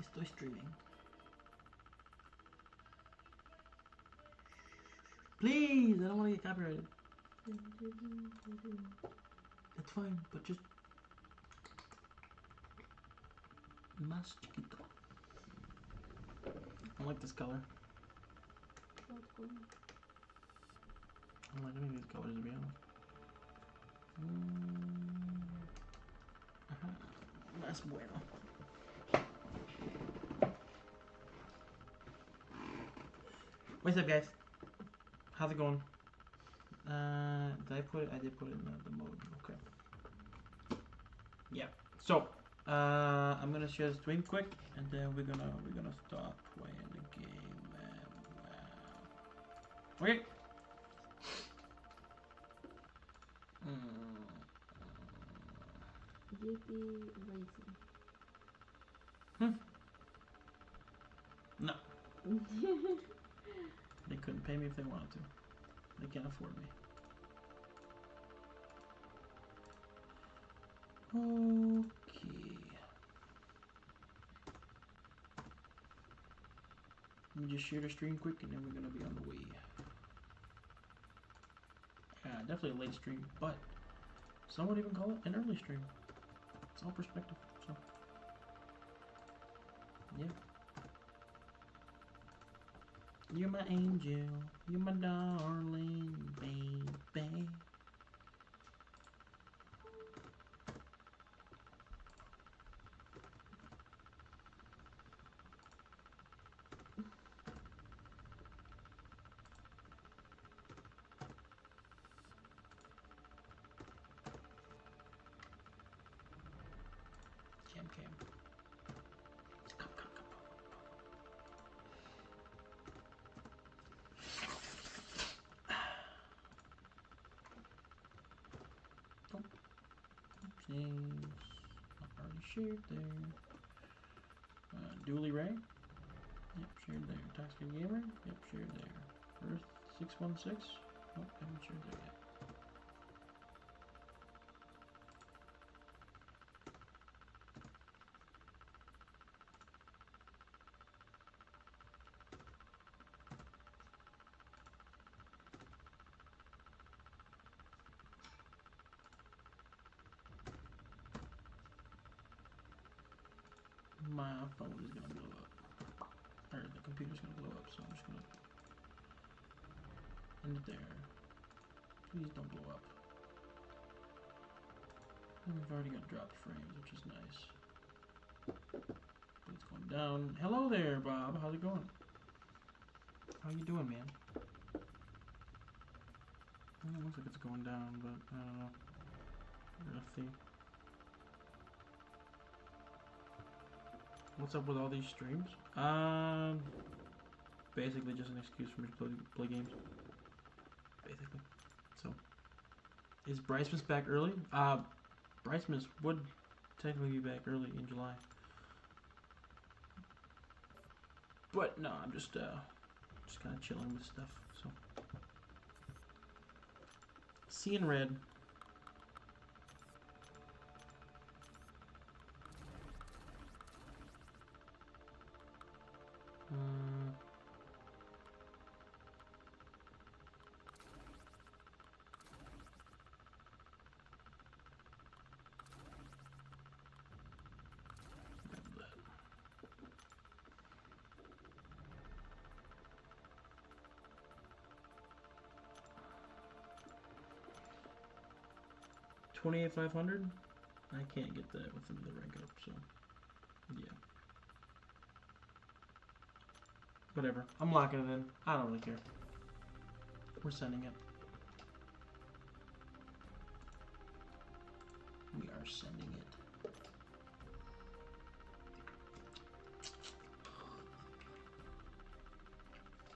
Estoy streaming. Please, I don't want to get copyrighted. That's fine, but just más chiquito. I like this color. I don't like any of these colors, to be honest. Más bueno. What's up, guys? How's it going? Did I put it? I did put it in the mode. Okay. Yeah. So, I'm gonna share the stream quick, and then we're gonna start playing the game. Okay. GP Racing. No. They couldn't pay me if they wanted to. They can't afford me. Okay. Let me just share the stream quick, and then we're gonna be on the way. Definitely a late stream, but some would even call it an early stream. It's all perspective, so yeah. You're my angel, you're my darling baby. Cam. Come. Oh. Oopsies. I've already shared there. Dooley Ray? Yep, shared there. Toxic Gamer? Yep, shared there. Earth 616? Nope, haven't shared there yet. My phone is gonna blow up. Or the computer's gonna blow up, so I'm just gonna end it there. Please don't blow up. And we've already got dropped frames, which is nice. But it's going down. Hello there, Bob. How's it going? How you doing, man? It looks like it's going down, but I don't know. We're gonna see. What's up with all these streams? Basically just an excuse for me to play games. Basically. So, is Brycemas back early? Brycemas would technically be back early in July. But no, I'm just kind of chilling with stuff. So, seeing red. $28,500? I can't get that within the rank up, so yeah. Whatever. I'm locking it in. I don't really care. We're sending it. We are sending it.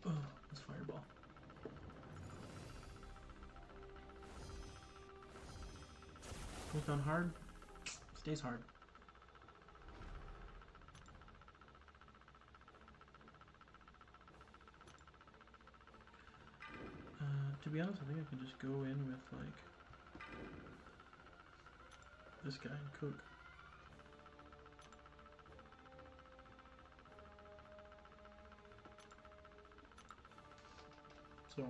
Oh, this fireball. Goes down hard. Stays hard. To be honest, I think I can just go in with like this guy and cook. So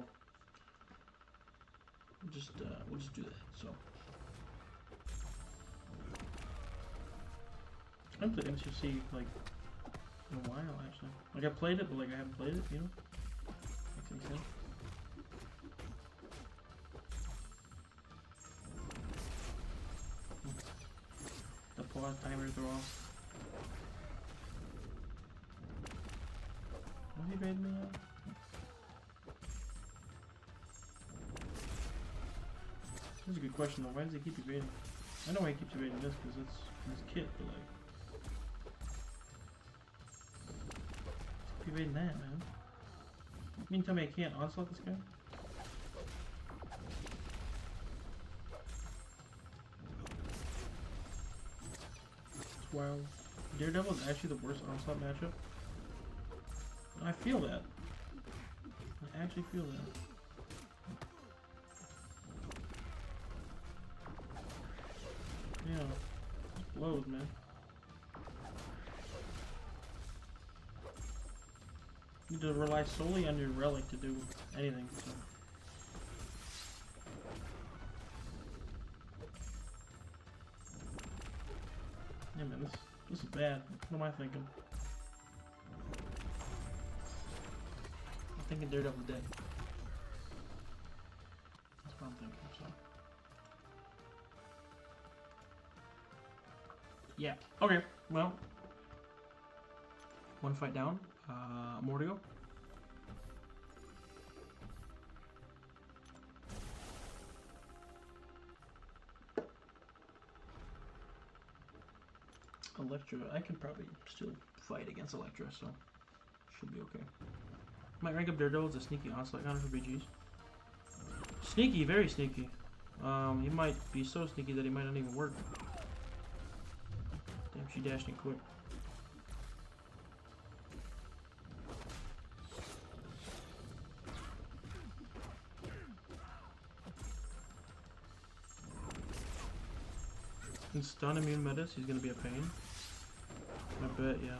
we'll just do that. So I haven't played MCOC like in a while actually. Like I played it, but like I haven't played it. You know, makes any sense. The pause timer throw off. Why he raiding me out? That's a good question though. Why does he keep evading? I know why he keeps evading this because it's his kit, but like, keep evading that, man. You mean tell me I can't onslaught this guy? It's wild. Daredevil is actually the worst onslaught matchup. I feel that. I actually feel that. Yeah, it blows, man. You need to rely solely on your relic to do anything. So. Yeah, man, this is bad. What am I thinking? I'm thinking Daredevil's dead. That's what I'm thinking. So. Yeah. Okay. Well, one fight down. More to go. Electra. I can probably still fight against Electra, so should be okay. Might rank up Daredevil as a sneaky onslaught counter for BGs. Sneaky, very sneaky. He might be so sneaky that he might not even work. Damn, she dashed in quick. And stun immune metas, he's gonna be a pain. I bet, yeah.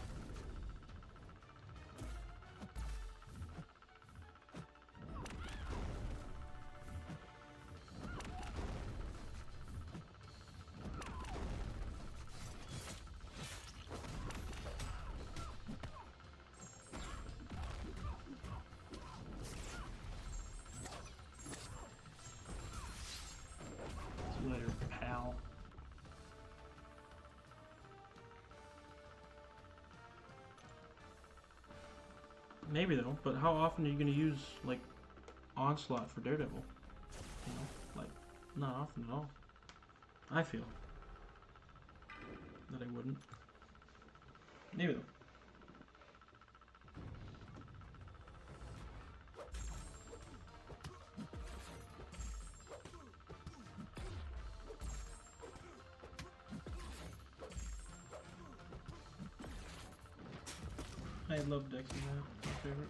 See you later, pal. Maybe though, but how often are you gonna use like onslaught for Daredevil? You know, like not often at all. I feel that I wouldn't. Maybe though. I love Dexy, man. My favorite.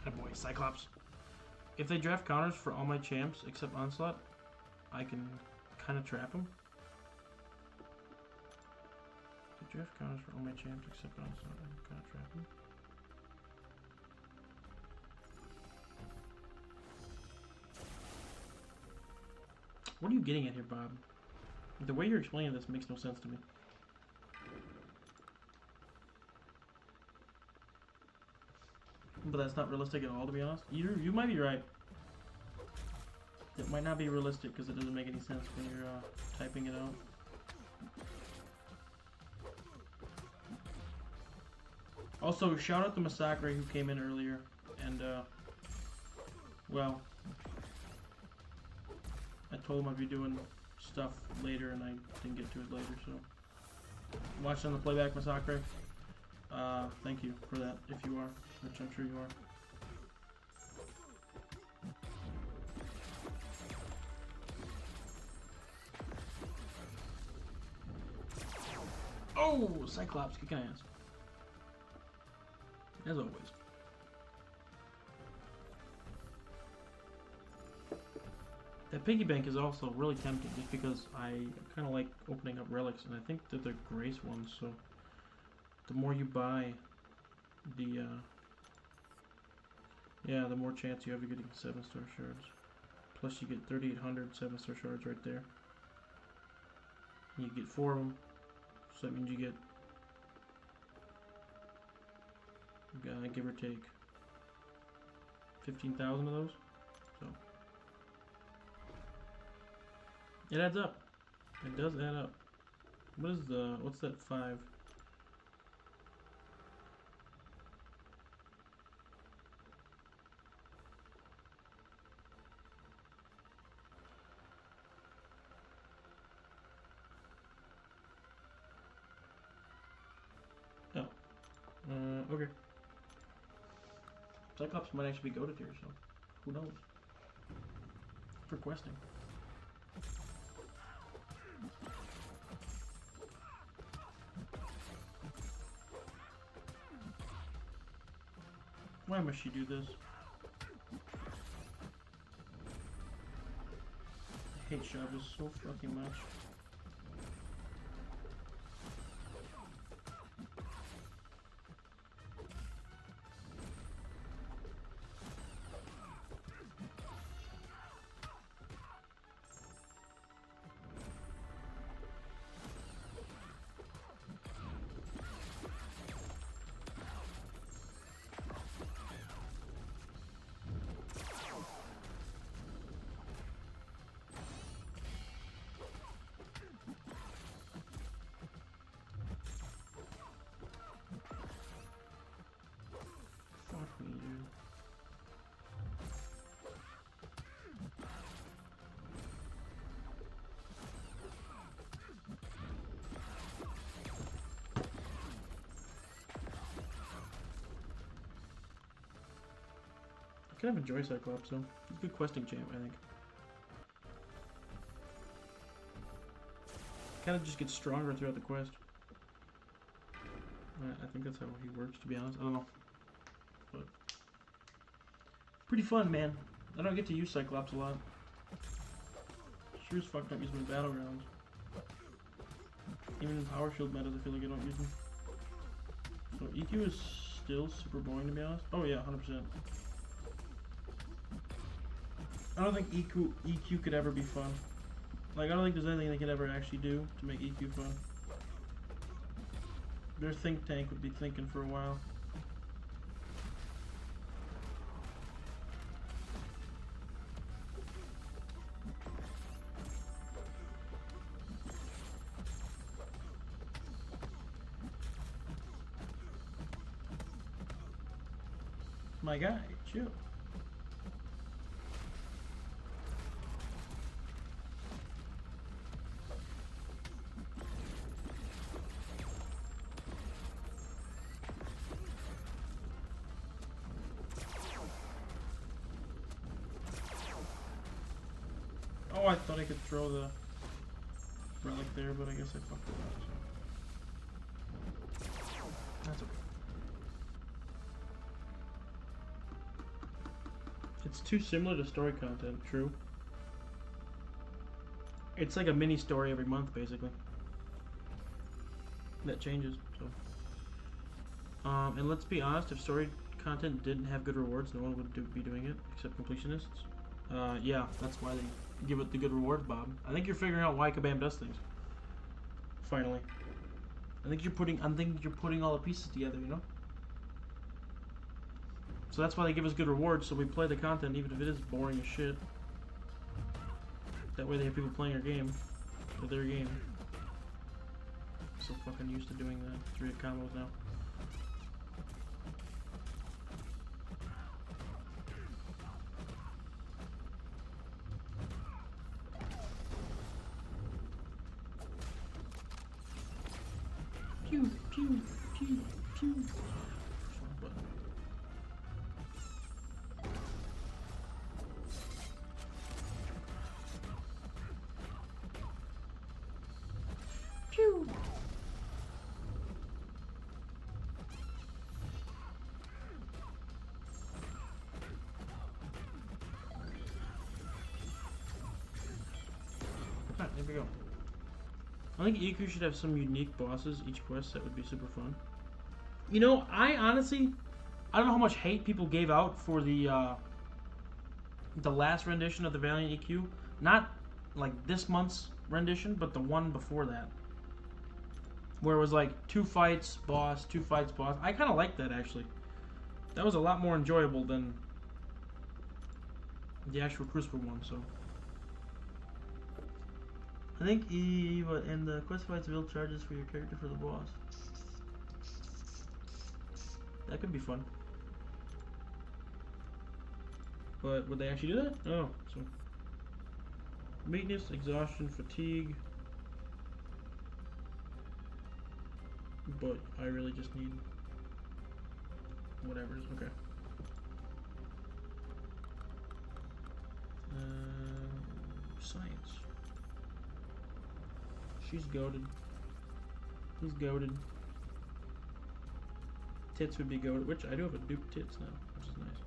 That boy, Cyclops. If they draft counters for all my champs except Onslaught, I can kind of trap them. If they draft counters for all my champs except Onslaught, I can kind of trap them. What are you getting at here, Bob? The way you're explaining this makes no sense to me. But that's not realistic at all, to be honest. You might be right. It might not be realistic because it doesn't make any sense when you're typing it out. Also, shout out to Massacre who came in earlier, and well, I told him I'd be doing stuff later, and I didn't get to it later, so watch on the playback, Massacre. Thank you for that, if you are, which I'm sure you are. Oh, Cyclops kicking ass. As always. That piggy bank is also really tempting just because I kind of like opening up relics, and I think that they're grace ones, so the more you buy, the yeah, the more chance you have of getting 7-star shards. Plus you get 3,800 7-star shards right there. You get 4 of them, so that means you get, give or take, 15,000 of those. So it adds up. It does add up. What is the, what's that 5? Oh. Okay. Cyclops might actually be goated here, so who knows? For questing. Why must she do this? I hate Chavez so fucking much. I kind of enjoy Cyclops though. He's a good questing champ, I think. Kind of just gets stronger throughout the quest. I think that's how he works, to be honest. I don't know. But pretty fun, man. I don't get to use Cyclops a lot. Sure as fuck don't use them in Battlegrounds. Even in Power Shield metas, I feel like I don't use them. So EQ is still super boring, to be honest. Oh yeah, 100%. I don't think EQ could ever be fun. Like, I don't think there's anything they could ever actually do to make EQ fun. Their think tank would be thinking for a while. My guy, chill. Oh, I thought I could throw the relic there, but I guess I fucked it up. So. That's okay. It's too similar to story content, true. It's like a mini story every month, basically. That changes, so. And let's be honest, if story content didn't have good rewards, no one would be doing it, except completionists. Yeah, that's why they give it the good rewards, Bob. I think you're figuring out why Kabam does things. Finally. I think you're putting all the pieces together, you know? So that's why they give us good rewards, so we play the content even if it is boring as shit. That way they have people playing our game. Or their game. I'm so fucking used to doing that. 3 combos now. Pew, pew, pew, pew. Pew. Alright, there we go. I think EQ should have some unique bosses each quest. That would be super fun. You know, I honestly, I don't know how much hate people gave out for the last rendition of the Valiant EQ. Not like this month's rendition, but the one before that, where it was like 2 fights boss, 2 fights boss. I kind of liked that actually. That was a lot more enjoyable than the actual Crucible one. So I think and the quest fights build charges for your character for the boss. That could be fun. But would they actually do that? Oh, so weakness, exhaustion, fatigue. But I really just need whatever's okay. Science. She's goated. He's goated. Tits would be goated, which I do have a dupe tits now, which is nice.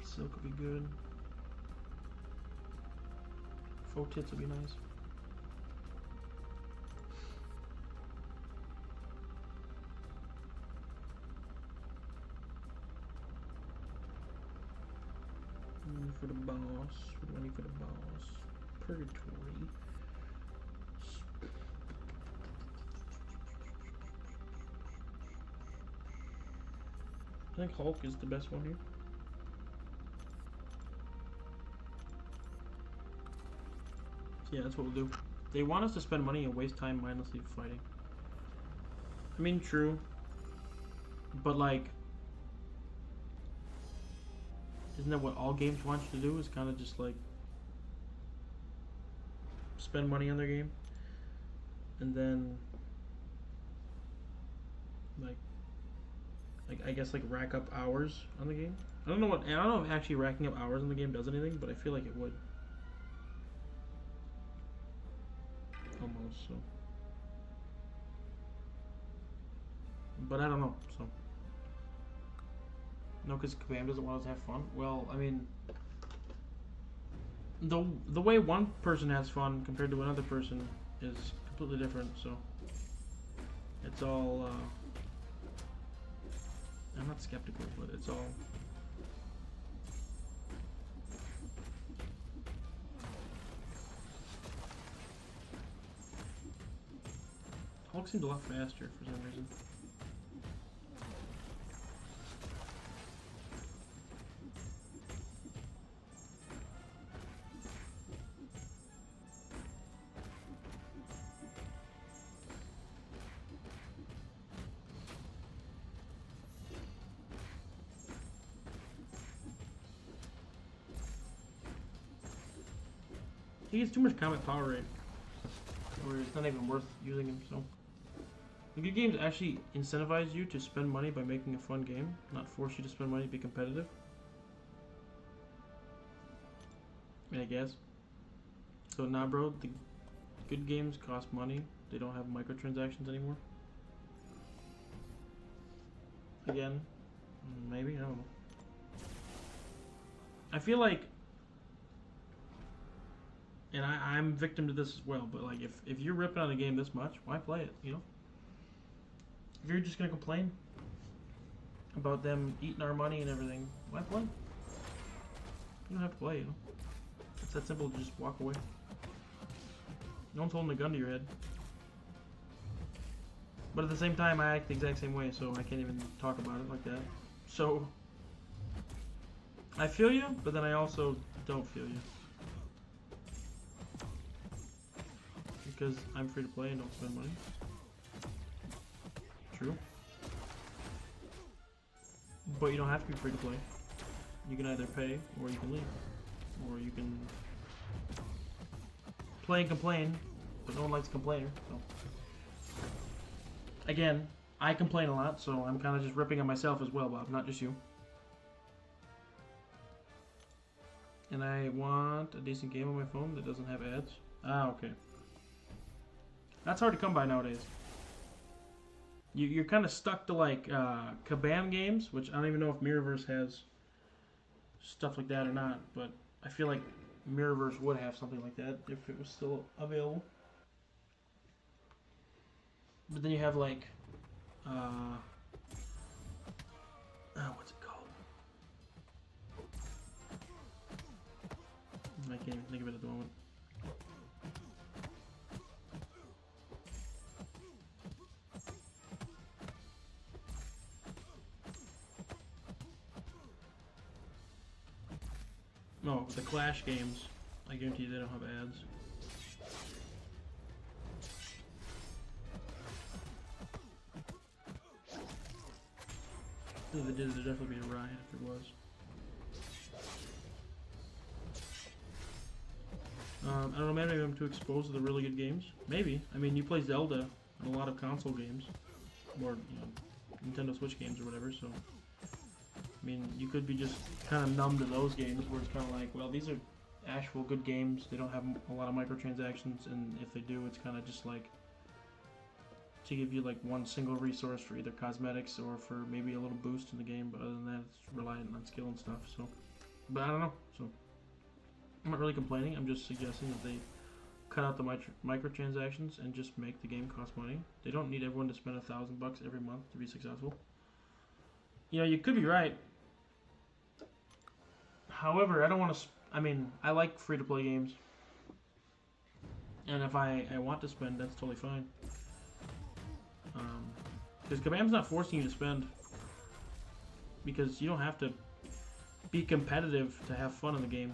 Silk would be good. Faux tits would be nice. For the boss, what do I need for the boss? Purgatory. I think Hulk is the best one here. Yeah, that's what we'll do. They want us to spend money and waste time mindlessly fighting. I mean, true. But like, isn't that what all games want you to do? Is kind of just like spend money on their game, and then like I guess like rack up hours on the game. I don't know if actually racking up hours on the game does anything, but I feel like it would. Almost so. But I don't know. So. No, because Kabam doesn't want us to have fun. Well, I mean, the way one person has fun compared to another person is completely different. So it's all. I'm not skeptical, but it's all. Hulk seemed a lot faster for some reason. He gets too much combat power rate, where it's not even worth using him. So, the good games actually incentivize you to spend money by making a fun game, not force you to spend money to be competitive. I guess. So nah, bro, the good games cost money. They don't have microtransactions anymore. Again, maybe, I don't know. I feel like, and I'm victim to this as well, but like if you're ripping on a game this much, why play it, you know? If you're just gonna complain about them eating our money and everything, why play? You don't have to play, you know? It's that simple to just walk away. No one's holding a gun to your head. But at the same time, I act the exact same way, so I can't even talk about it like that. So, I feel you, but then I also don't feel you. Because I'm free to play and don't spend money. True. But you don't have to be free to play. You can either pay, or you can leave. Or you can play and complain, but no one likes a complainer, so. Again, I complain a lot, so I'm kind of just ripping on myself as well, Bob, not just you. And I want a decent game on my phone that doesn't have ads. Ah, okay. That's hard to come by nowadays. You're kind of stuck to like Kabam games, which I don't even know if Mirrorverse has stuff like that or not, but I feel like Mirrorverse would have something like that if it was still available. But then you have like, what's it called? I can't even think of it at the moment. No, the Clash games, I guarantee you they don't have ads. If they did, there'd definitely be a riot if there was. I don't know, maybe I'm too exposed to the really good games. Maybe. I mean, you play Zelda and a lot of console games, or Nintendo Switch games or whatever, so I mean, you could be just kind of numb to those games where it's kind of like, well, these are actual good games. They don't have a lot of microtransactions, and if they do, it's kind of just like to give you like one single resource for either cosmetics or for maybe a little boost in the game. But other than that, it's reliant on skill and stuff. So, but I don't know. So I'm not really complaining. I'm just suggesting that they cut out the microtransactions and just make the game cost money. They don't need everyone to spend $1,000 every month to be successful. You know, you could be right. However, I don't want to. I mean, I like free-to-play games, and if I want to spend, that's totally fine. Because Kabam's not forcing you to spend, because you don't have to be competitive to have fun in the game.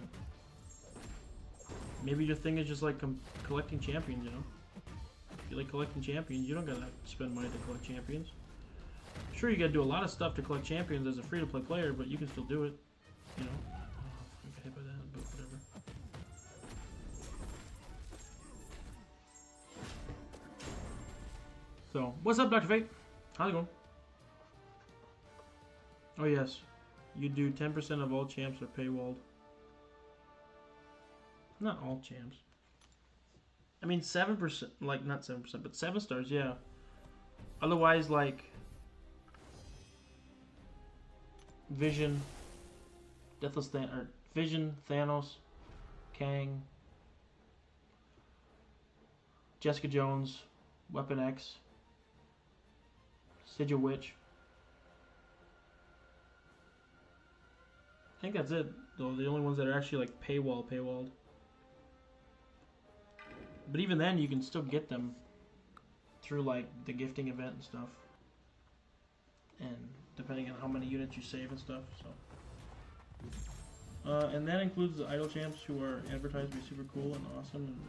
Maybe your thing is just like collecting champions, you know? If you like collecting champions, you don't gotta spend money to collect champions. Sure, you gotta do a lot of stuff to collect champions as a free-to-play player, but you can still do it, you know? I got hit by that, but whatever. So, what's up, Dr. Fate? How's it going? Oh yes, you do 10% of all champs are paywalled. Not all champs. I mean 7%, like not 7%, but 7 stars, yeah. Otherwise, like Vision, Vision, Thanos, Kang, Jessica Jones, Weapon X, Sigil Witch. I think that's it, though. The only ones that are actually like paywalled. But even then, you can still get them through like the gifting event and stuff, and depending on how many units you save and stuff. So, and that includes the idol champs who are advertised to be super cool and awesome, and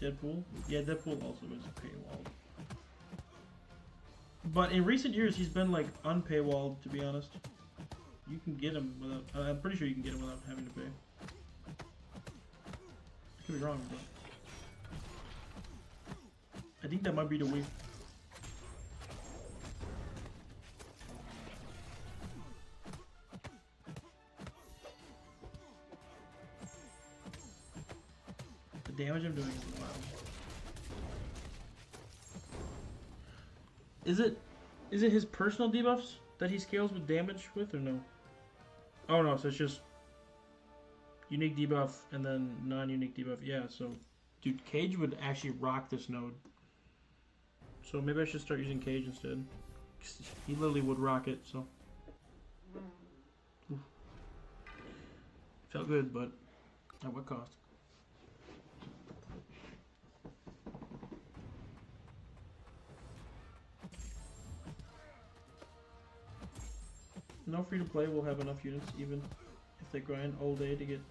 Deadpool. Yeah, Deadpool also is paywalled. But in recent years, he's been like unpaywalled. To be honest, you can get him without. I'm pretty sure you can get him without having to pay. I could be wrong, but I think that might be the way. The damage I'm doing is wild. Is it his personal debuffs that he scales with damage with, or no? Oh no, so it's just unique debuff and then non-unique debuff. Yeah, so dude, Cage would actually rock this node. So maybe I should start using Cage instead. He literally would rock it, so. Oof. Felt good, but at what cost? No free-to-play will have enough units, even if they grind all day to get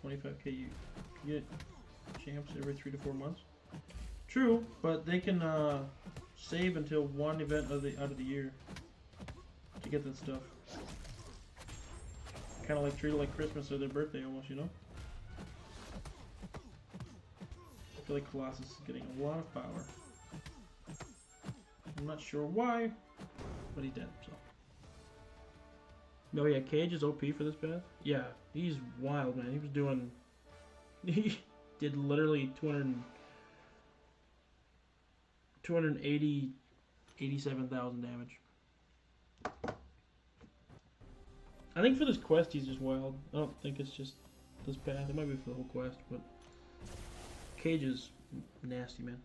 25k unit champs every 3 to 4 months. True, but they can save until one event out of the year to get that stuff. Kind of like treat it like Christmas or their birthday almost, you know? I feel like Colossus is getting a lot of power. I'm not sure why, but he's dead, so. Oh yeah, Cage is OP for this path? Yeah, he's wild, man. He was doing... He did literally 280 87,000 damage. I think for this quest he's just wild. I don't think it's just this path. It might be for the whole quest, but Cage is nasty, man.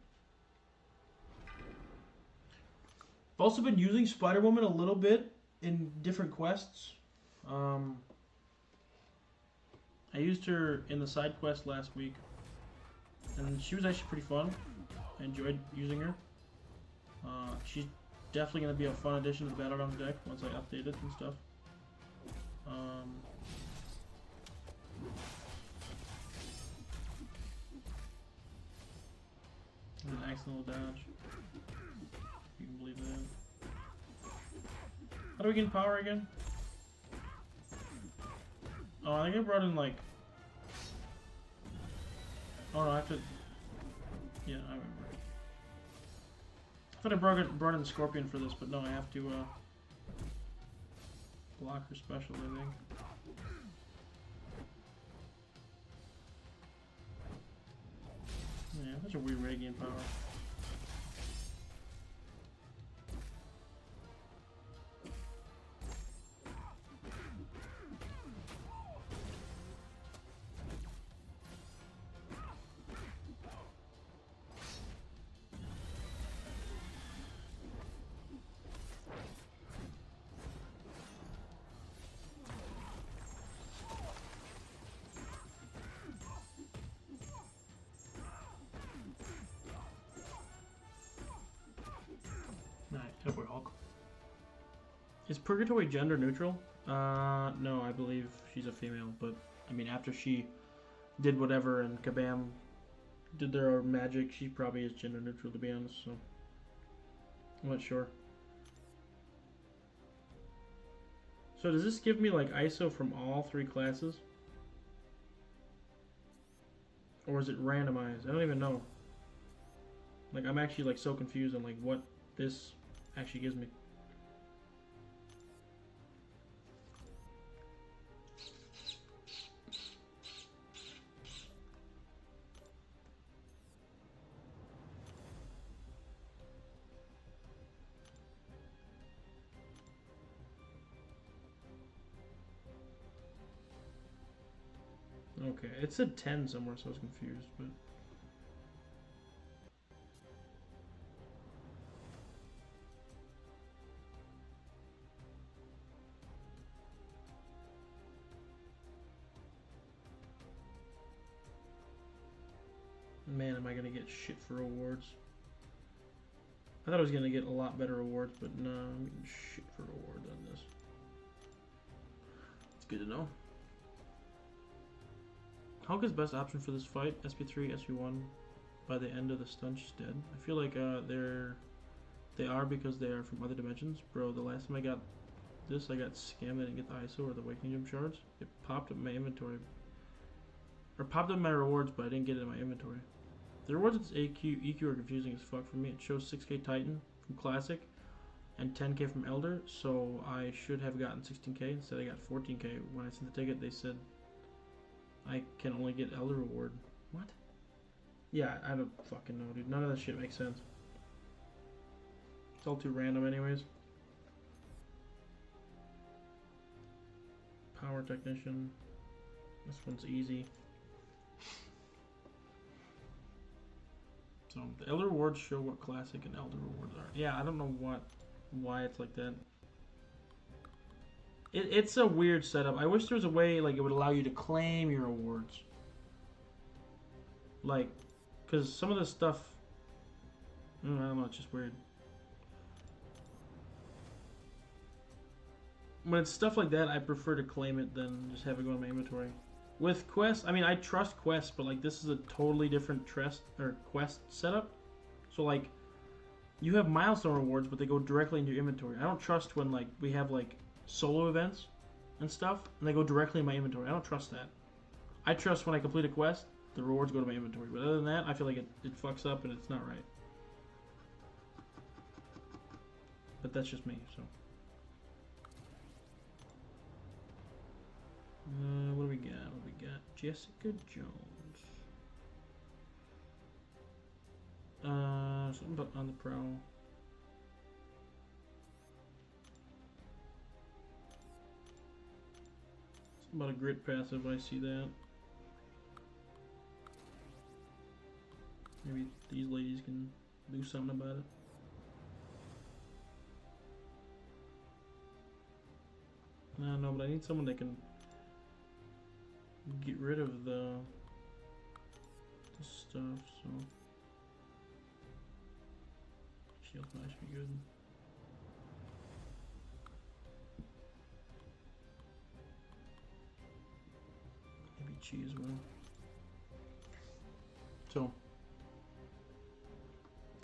I've also been using Spider-Woman a little bit in different quests. I used her in the side quest last week, and she was actually pretty fun. I enjoyed using her. She's definitely going to be a fun addition to the Battlegrounds deck once I update it and stuff. An accidental dodge. You can believe that. How do we get power again? Oh, I think I brought in like... Oh no, I have to... Yeah, I remember. I thought I brought in Scorpion for this, but no, I have to block her special, I think. Yeah, that's a weird way to gain power. Attaboy Hulk. Is Purgatory gender neutral? No, I believe she's a female, but I mean, after she did whatever and Kabam did their magic, she probably is gender neutral, to be honest, so I'm not sure. So does this give me like ISO from all three classes? Or is it randomized? I don't even know. Like, I'm actually like so confused on like what this actually gives me. Okay, it said 10 somewhere, so I was confused, but... Man, am I gonna get shit for rewards. I thought I was gonna get a lot better rewards, but no, I'm getting shit for rewards on this. It's good to know. Hulk is best option for this fight. SP3, SP1 by the end of the stun, she's dead. I feel like they are because they are from other dimensions. Bro, the last time I got this, I got scammed. I didn't get the ISO or the Awakening Gem shards. It popped up in my inventory. Or popped up in my rewards, but I didn't get it in my inventory. The rewards with EQ are confusing as fuck for me. It shows 6k Titan from Classic and 10k from Elder, so I should have gotten 16k. Instead I got 14k. When I sent the ticket, they said I can only get Elder reward. What? Yeah, I don't fucking know, dude. None of that shit makes sense. It's all too random anyways. Power Technician. This one's easy. So the Elder rewards show what Classic and Elder rewards are. Yeah, I don't know why it's like that. It's a weird setup. I wish there was a way like it would allow you to claim your rewards. Like, because some of this stuff, I don't know, it's just weird. When it's stuff like that, I prefer to claim it than just have it go in my inventory. With quests, I mean, I trust quests, but like this is a totally different quest setup. So like, you have milestone rewards, but they go directly into your inventory. I don't trust when like we have like solo events and stuff, and they go directly in my inventory. I don't trust that. I trust when I complete a quest, the rewards go to my inventory. But other than that, I feel like it fucks up and it's not right. But that's just me, so. What do we got? What do we got? Jessica Jones. Something about on the prowl. About a grit passive, I see that. Maybe these ladies can do something about it. I don't know, but I need someone that can get rid of the stuff, so shield flash be good. Maybe chi as well. So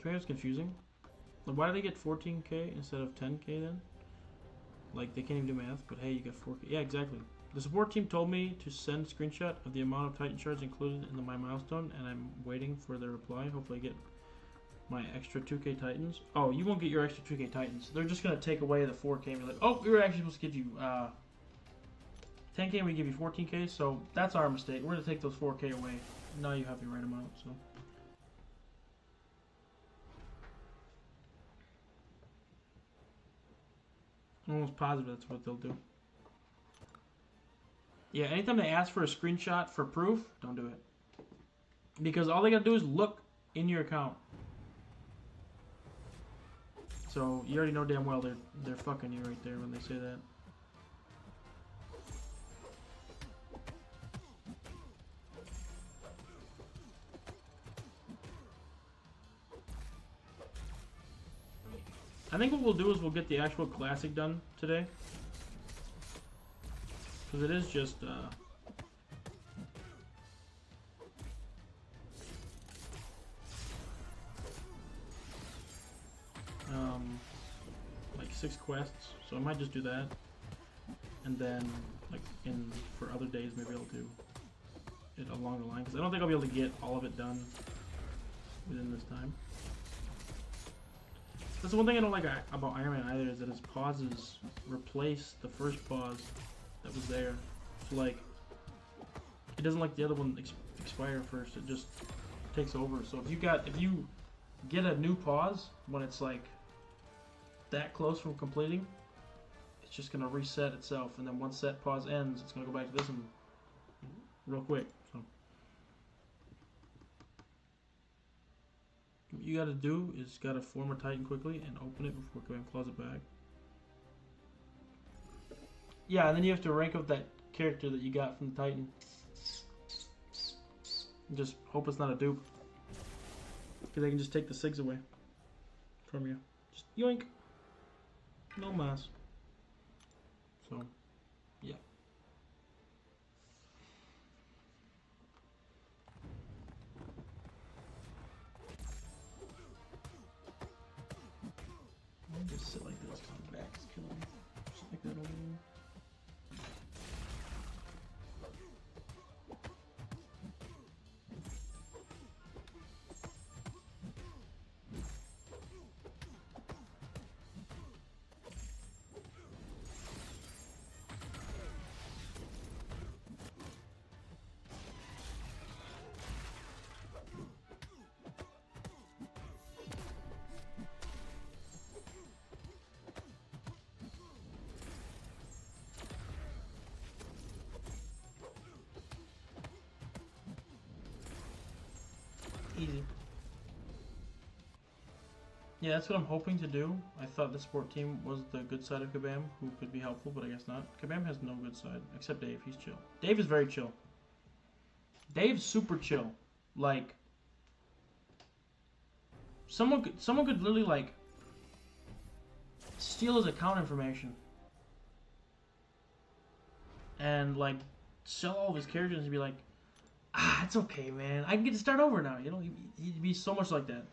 Trader's confusing. Like, why did they get 14k instead of 10k then? Like, they can't even do math, but hey, you got 4k. Yeah, exactly. The support team told me to send a screenshot of the amount of Titan shards included in my milestone, and I'm waiting for their reply. Hopefully I get my extra 2k Titans. Oh, you won't get your extra 2k Titans. They're just going to take away the 4k and be like, oh, we were actually supposed to give you 10k and we give you 14k, so that's our mistake. We're going to take those 4k away. Now you have your right amount, so. I'm almost positive that's what they'll do. Yeah, anytime they ask for a screenshot for proof, don't do it. Because all they gotta do is look in your account. So you already know damn well they're fucking you right there when they say that. I think what we'll do is we'll get the actual classic done today. Because it is just like 6 quests, so I might just do that, and then like for other days maybe I'll do it along the line, because I don't think I'll be able to get all of it done within this time. That's the one thing I don't like about Iron Man either, is that his pauses replace the first pause that was there. So like, it doesn't like the other one expire first. It just takes over. So if you get a new pause when it's like that close from completing, it's just gonna reset itself, and then once that pause ends, it's gonna go back to this one real quick. So what you gotta do is gotta form a Titan quickly and open it before going close it back. Yeah, and then you have to rank up that character that you got from the Titan. And just hope it's not a dupe. Because they can just take the SIGs away from you. Just yoink. No mas. So, yeah. Just sit like this. My back is killing me. Just like that over there. Easy. Yeah, that's what I'm hoping to do. I thought the support team was the good side of Kabam, who could be helpful, but I guess not. Kabam has no good side, except Dave. He's chill. Dave is very chill. Dave's super chill. Like, someone could literally, like, steal his account information and, like, sell all of his characters and be like, ah, it's okay, man. I can get to start over now. You know, he'd be so much like that.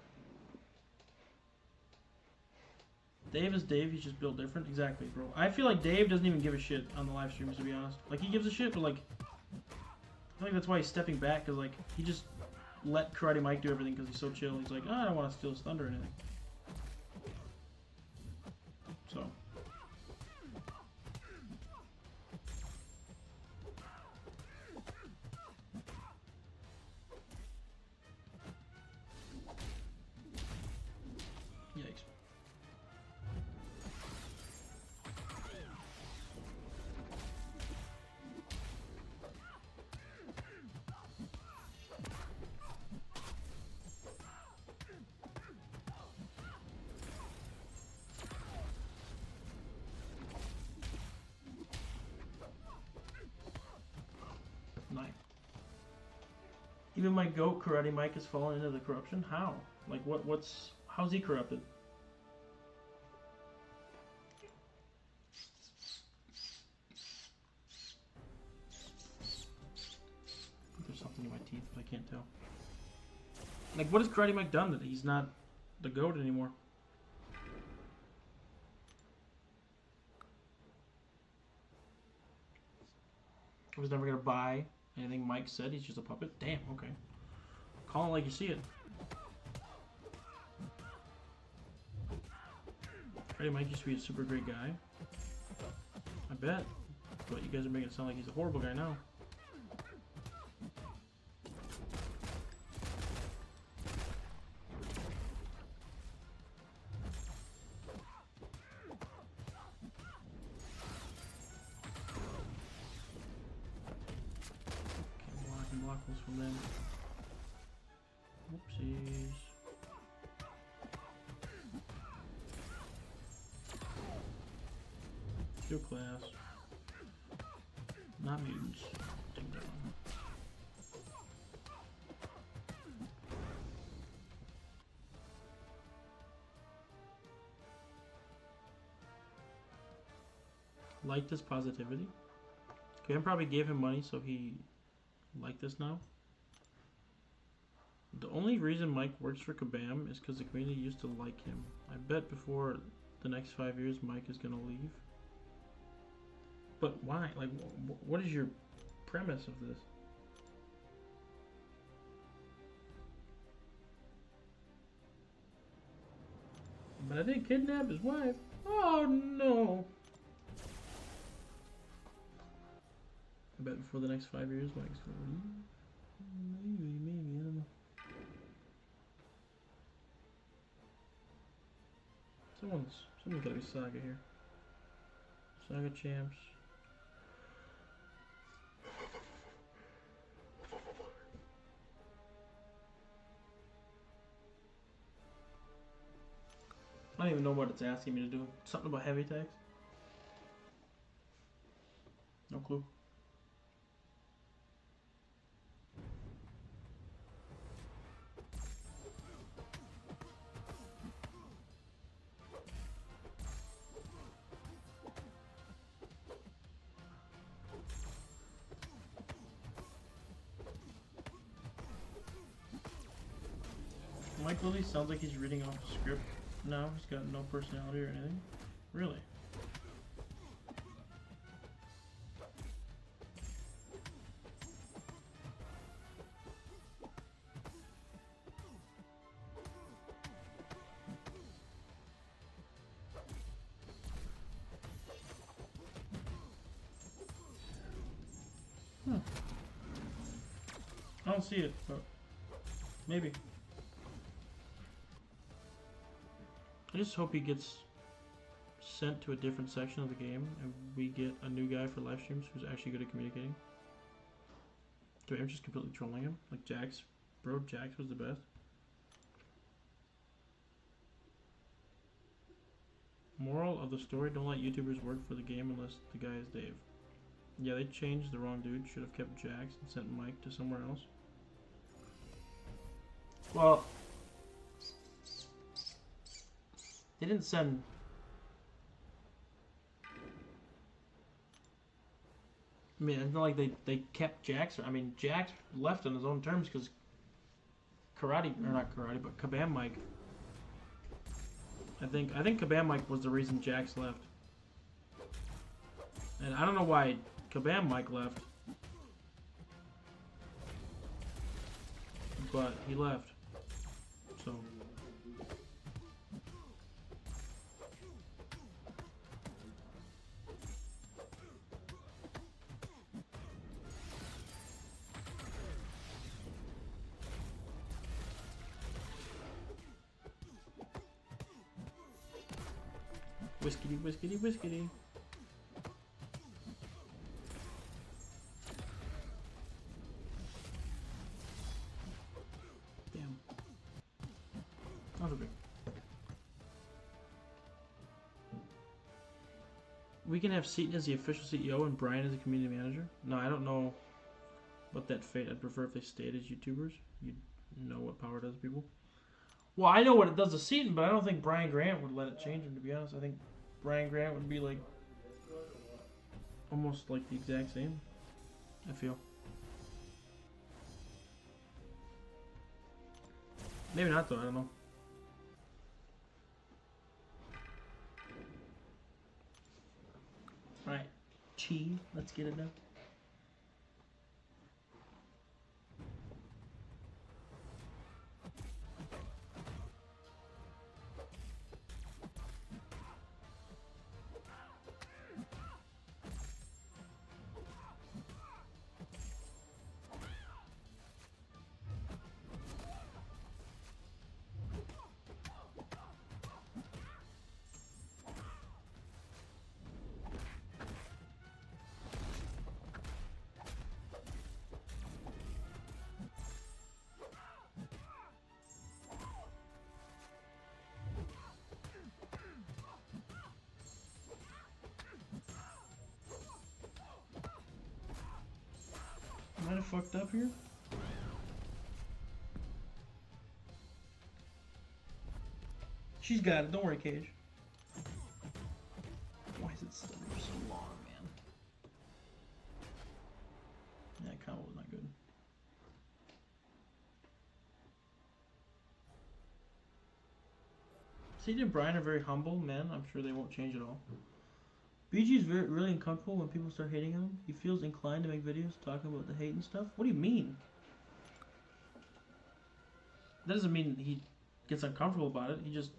Dave is Dave. He's just built different. Exactly, bro. I feel like Dave doesn't even give a shit on the live streams, to be honest. Like, he gives a shit, but, like, I think that's why he's stepping back, because, like, he just let Karate Mike do everything because he's so chill. He's like, oh, I don't want to steal his thunder or anything. So. Yikes. Even my goat Karate Mike has fallen into the corruption. How? Like how's he corrupted? There's something in my teeth, but I can't tell. Like, what has Karate Mike done that he's not the goat anymore? I was never gonna buy anything Mike said. He's just a puppet. Damn. Okay. Call it like you see it. Karate Mike used to be a super great guy. I bet. But you guys are making it sound like he's a horrible guy now. From them. Whoopsies. Skill class. Not mutants. Ding dong. Like this positivity. Kevin probably gave him money, so he liked this now. The only reason Mike works for Kabam is because the community used to like him. I bet before the next 5 years Mike is gonna leave. But why? Like, what is your premise of this? But I didn't kidnap his wife. Oh no! I bet before the next 5 years Mike's gonna leave. Maybe, I don't know. Someone's gotta be Saga here. Saga champs. I don't even know what it's asking me to do. Something about heavy attacks? No clue. Mike Lilly sounds like he's reading off the script now. He's got no personality or anything. Really? Huh. I don't see it, but maybe. I just hope he gets sent to a different section of the game and we get a new guy for live streams who's actually good at communicating. So I'm just completely trolling him. Like Jax. Bro, Jax was the best. Moral of the story, don't let YouTubers work for the game unless the guy is Dave. Yeah, they changed the wrong dude. Should have kept Jax and sent Mike to somewhere else. Well, they didn't send... I mean, it's not like they kept Jax. I mean, Jax left on his own terms because Karate, or not Karate, but Kabam Mike. I think Kabam Mike was the reason Jax left. And I don't know why Kabam Mike left. But he left. So... Whiskey, whiskey, whiskey. Damn. Not a big. We can have Seaton as the official CEO and Brian as the community manager? No, I don't know But that fate, I'd prefer if they stayed as YouTubers. You'd know what power does to people. Well, I know what it does to Seaton, but I don't think Brian Grant would let it change him, to be honest. I think Brian Grant would be like almost like the exact same, I feel. Maybe not though, I don't know. Alright, Chi, let's get it done. Might have fucked up here. She's got it. Don't worry, Cage. Why is it still for so long, man? That combo was not good. CD and Brian are very humble men. I'm sure they won't change at all. BG is really uncomfortable when people start hating him. He feels inclined to make videos talking about the hate and stuff. What do you mean? That doesn't mean he gets uncomfortable about it. He just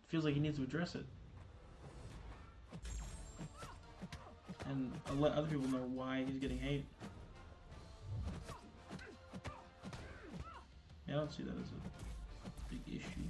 feels like he needs to address it. And let other people know why he's getting hate. Yeah, I don't see that as a big issue.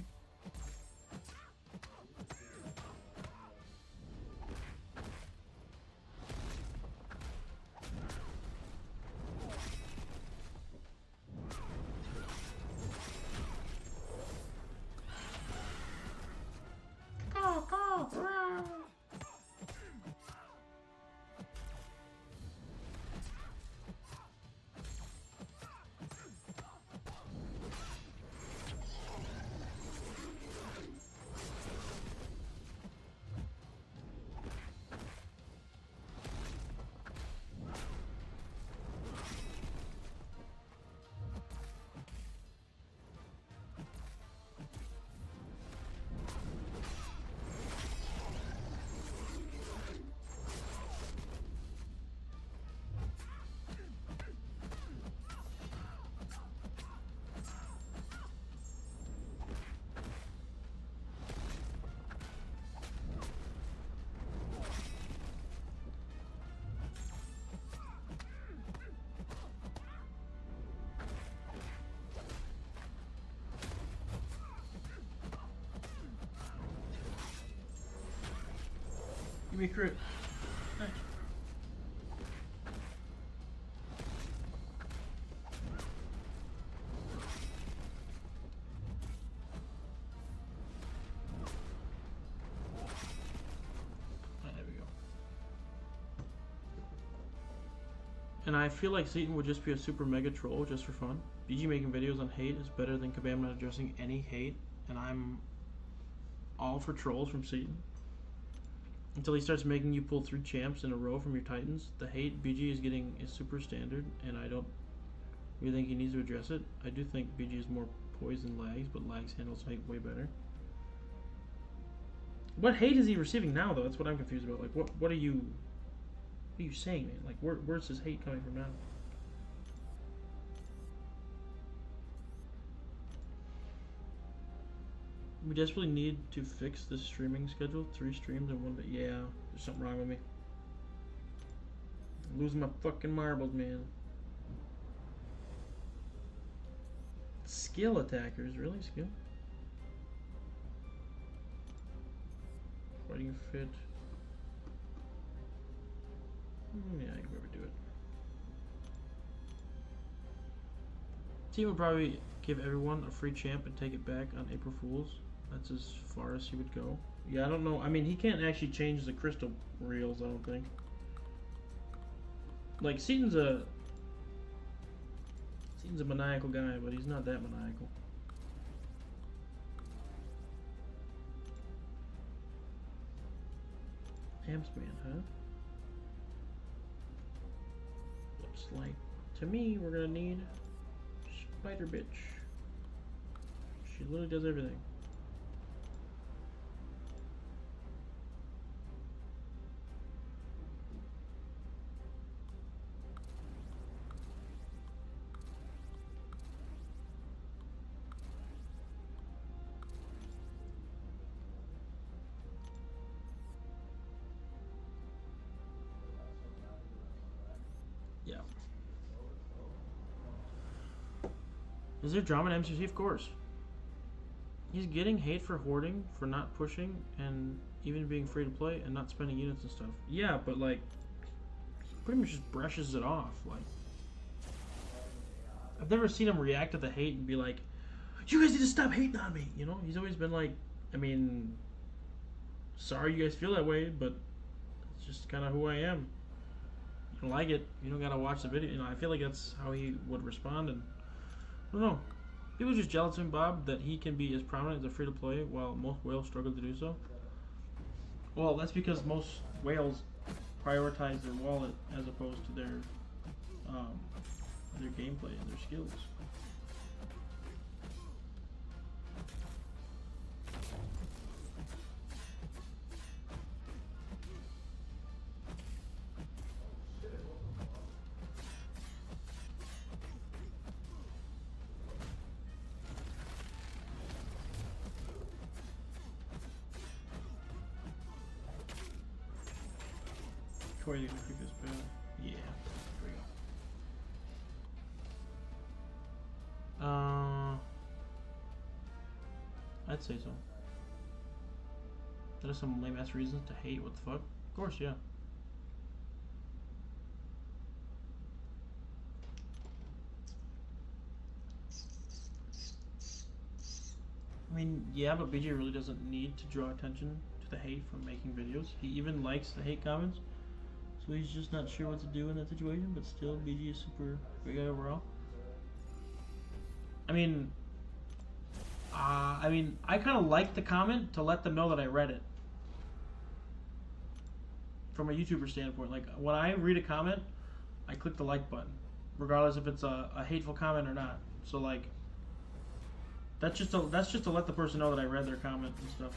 Give me a crit. Nice. There we go. And I feel like Satan would just be a super mega troll just for fun. BG making videos on hate is better than Kabam not addressing any hate, and I'm all for trolls from Satan. Until he starts making you pull 3 champs in a row from your Titans. The hate BG is getting is super standard, and I don't really think he needs to address it. I do think BG is more poised than Lags, but Lags handles hate way better. What hate is he receiving now, though? That's what I'm confused about. Like, what are you saying, man? Like, where's his hate coming from now? We desperately need to fix this streaming schedule. 3 streams in 1 day. Yeah, there's something wrong with me. I'm losing my fucking marbles, man. Skill attackers, really? Skill? Fighting fit. Yeah, I can maybe do it. Team would probably give everyone a free champ and take it back on April Fools. That's as far as he would go. Yeah, I don't know. I mean, he can't actually change the crystal reels, I don't think. Like, Seaton's a He's a maniacal guy, but he's not that maniacal. Amps man, huh? Looks like, to me, we're gonna need Spider Bitch. She literally does everything. Yeah. Is there drama in MCOC? Of course. He's getting hate for hoarding, for not pushing, and even being free to play and not spending units and stuff. Yeah, but like, pretty much just brushes it off. Like, I've never seen him react to the hate and be like, "You guys need to stop hating on me." You know, he's always been like, I mean, sorry you guys feel that way, but it's just kind of who I am. You don't like it, you don't gotta watch the video. You know, I feel like that's how he would respond, and I don't know. People are just jealous of him, Bob, that he can be as prominent as a free-to-play while most whales struggle to do so. Well, that's because most whales prioritize their wallet as opposed to their gameplay and their skills. Corey, you can pick this bell. Yeah, there we go. I'd say so. That is some lame ass reasons to hate. What the fuck? Of course, yeah. I mean, yeah, but BJ really doesn't need to draw attention to the hate from making videos. He even likes the hate comments. So he's just not sure what to do in that situation, but still, BG is super great guy overall. I mean, I kind of like the comment to let them know that I read it. From a YouTuber standpoint, like when I read a comment, I click the like button, regardless if it's a hateful comment or not. So like, that's just to let the person know that I read their comment and stuff.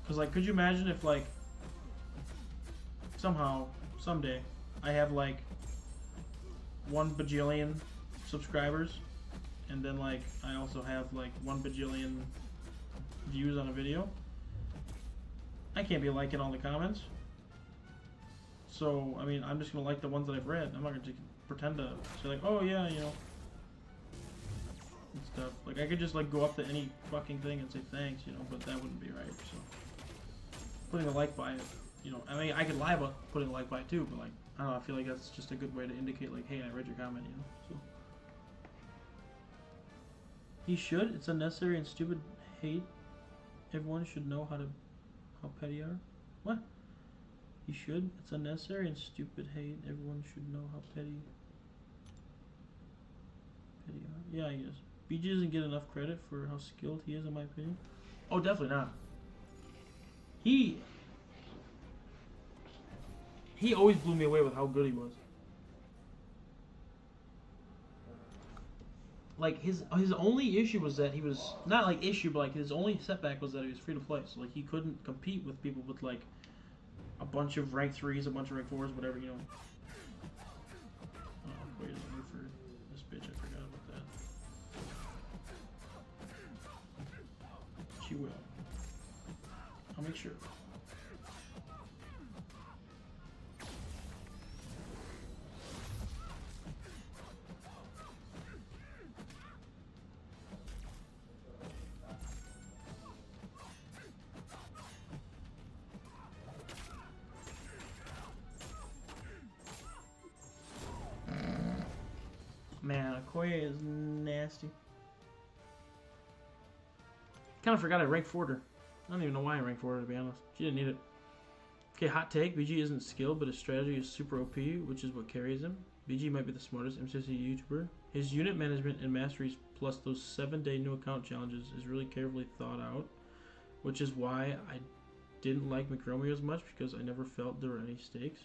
Cause like, could you imagine if like somehow, someday, I have like 1 bajillion subscribers, and then like I also have like 1 bajillion views on a video? I can't be liking all the comments. So, I mean, I'm just gonna like the ones that I've read. I'm not gonna pretend to say like, oh yeah, you know, and stuff. Like, I could just like go up to any fucking thing and say thanks, you know, but that wouldn't be right, so. Putting a like by it. You know, I mean, I could lie about putting a like by it too, but like, I don't know, I feel like that's just a good way to indicate like, hey, I read your comment, you know, so. He should. It's unnecessary and stupid hate. Everyone should know how petty are. What? He should. It's unnecessary and stupid hate. Everyone should know how petty are. Yeah, I guess. BG doesn't get enough credit for how skilled he is, in my opinion. Oh, definitely not. He always blew me away with how good he was. Like his only issue was that he was not like issue, but like his only setback was that he was free to play. So like he couldn't compete with people with like a bunch of rank 3s, a bunch of rank 4s, whatever, you know. Oh, wait a minute for this bitch. I forgot about that. She will. I'll make sure. Man, Okoye is nasty. Kind of forgot I ranked Forder. I don't even know why I ranked Forder, to be honest. She didn't need it. Okay, hot take. BG isn't skilled, but his strategy is super OP, which is what carries him. BG might be the smartest MCOC YouTuber. His unit management and masteries plus those 7-day new account challenges is really carefully thought out, which is why I didn't like McRomeo as much, because I never felt there were any stakes.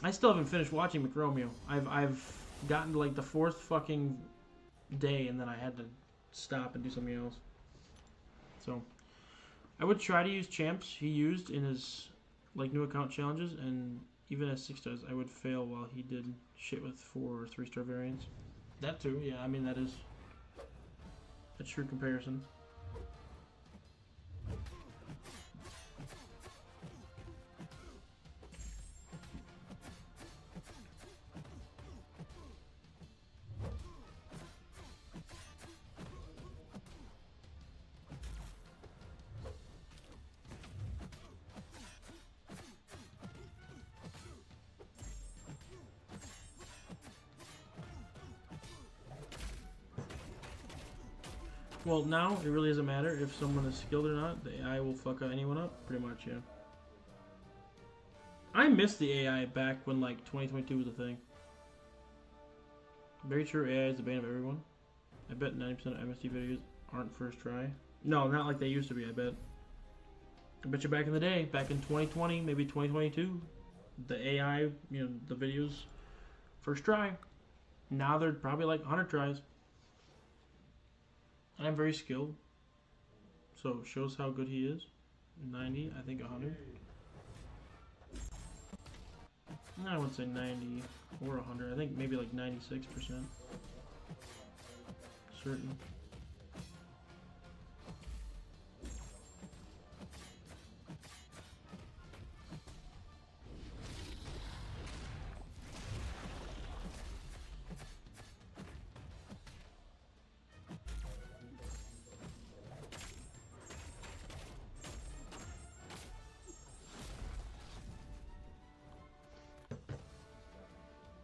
I still haven't finished watching McRomeo. I've gotten to like the 4th fucking day, and then I had to stop and do something else. So I would try to use champs he used in his like new account challenges, and even as 6 does, I would fail while he did shit with 4 or 3-star variants. That too, yeah. I mean, that is a true comparison. Well, now it really doesn't matter if someone is skilled or not. The AI will fuck anyone up, pretty much, yeah. I missed the AI back when like 2022 was a thing. Very true, AI is the bane of everyone. I bet 90% of MST videos aren't first try. No, not like they used to be, I bet. I bet you back in the day, back in 2020, maybe 2022, the AI, you know, the videos, first try. Now they're probably like 100 tries. I'm very skilled, so it shows how good he is. 90, I think 100. I wouldn't say 90 or 100. I think maybe like 96%. Certain.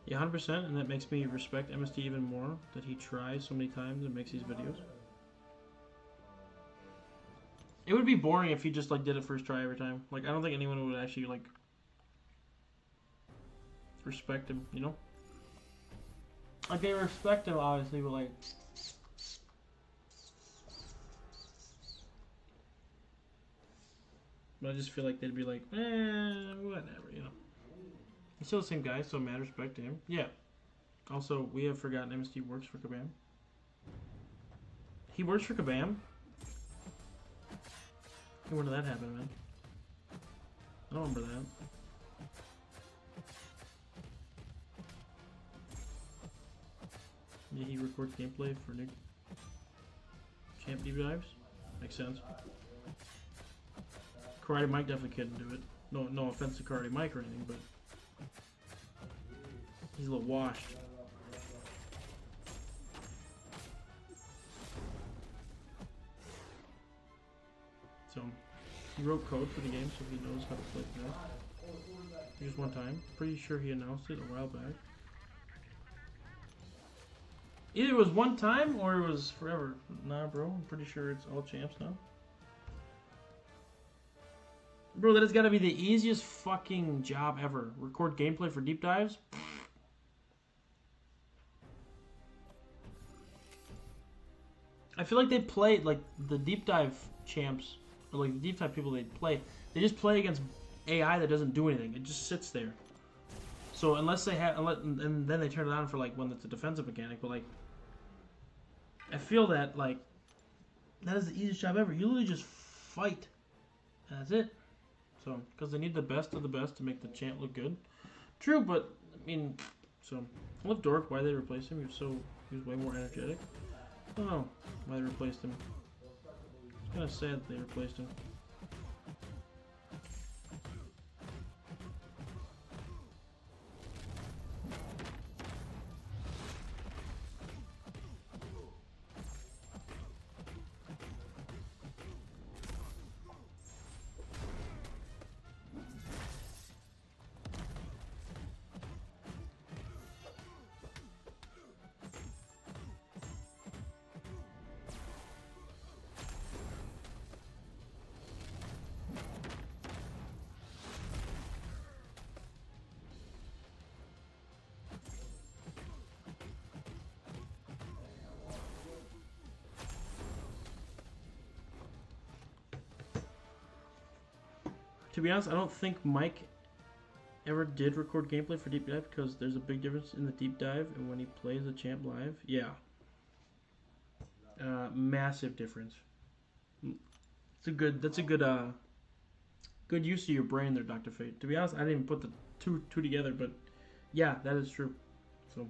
Yeah, 100%, and that makes me respect MST even more, that he tries so many times and makes these videos. It would be boring if he just like did it first try every time. Like, I don't think anyone would actually like respect him, you know? Like, they respect him obviously, but like, but I just feel like they'd be like, whatever, you know? He's still the same guy, so mad respect to him. Yeah. Also, we have forgotten MST works for Kabam. He works for Kabam? Hey, when did that happen, man? I don't remember that. Yeah, he records gameplay for new champ deep dives. Makes sense. Karate Mike definitely couldn't do it. No offense to Karate Mike or anything, but he's a little washed. So, he wrote code for the game, so he knows how to play that. Just one time. Pretty sure he announced it a while back. Either it was one time or it was forever. Nah, bro. I'm pretty sure it's all champs now. Bro, that has got to be the easiest fucking job ever. Record gameplay for deep dives? I feel like they play, like, the deep dive champs, or like the deep dive people they just play against AI that doesn't do anything. It just sits there. So unless they have, and then they turn it on for like when it's a defensive mechanic, but like, I feel that like, that is the easiest job ever. You literally just fight. And that's it. So, because they need the best of the best to make the champ look good. True, but, I mean, so, I love Dork, why they replaced him. He was way more energetic. I don't know why they replaced him. It's kind of sad that they replaced him. To be honest, I don't think Mike ever did record gameplay for Deep Dive because there's a big difference in the Deep Dive and when he plays the champ live. Yeah. Massive difference. That's a good use of your brain there, Dr. Fate. To be honest, I didn't even put the two together, but yeah, that is true. So.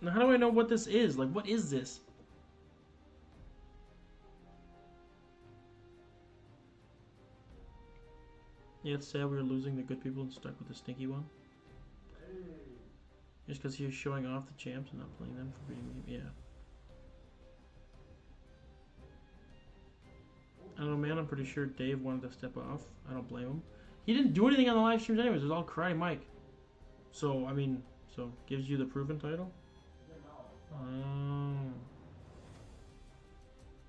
Now, how do I know what this is? Like, what is this? Yeah, it's sad we were losing the good people and stuck with the stinky one. Just because he was showing off the champs and not playing them for beating me. Yeah. I don't know, man. I'm pretty sure Dave wanted to step off. I don't blame him. He didn't do anything on the live streams anyways. It was all Karate Mike. So, I mean, so gives you the proven title?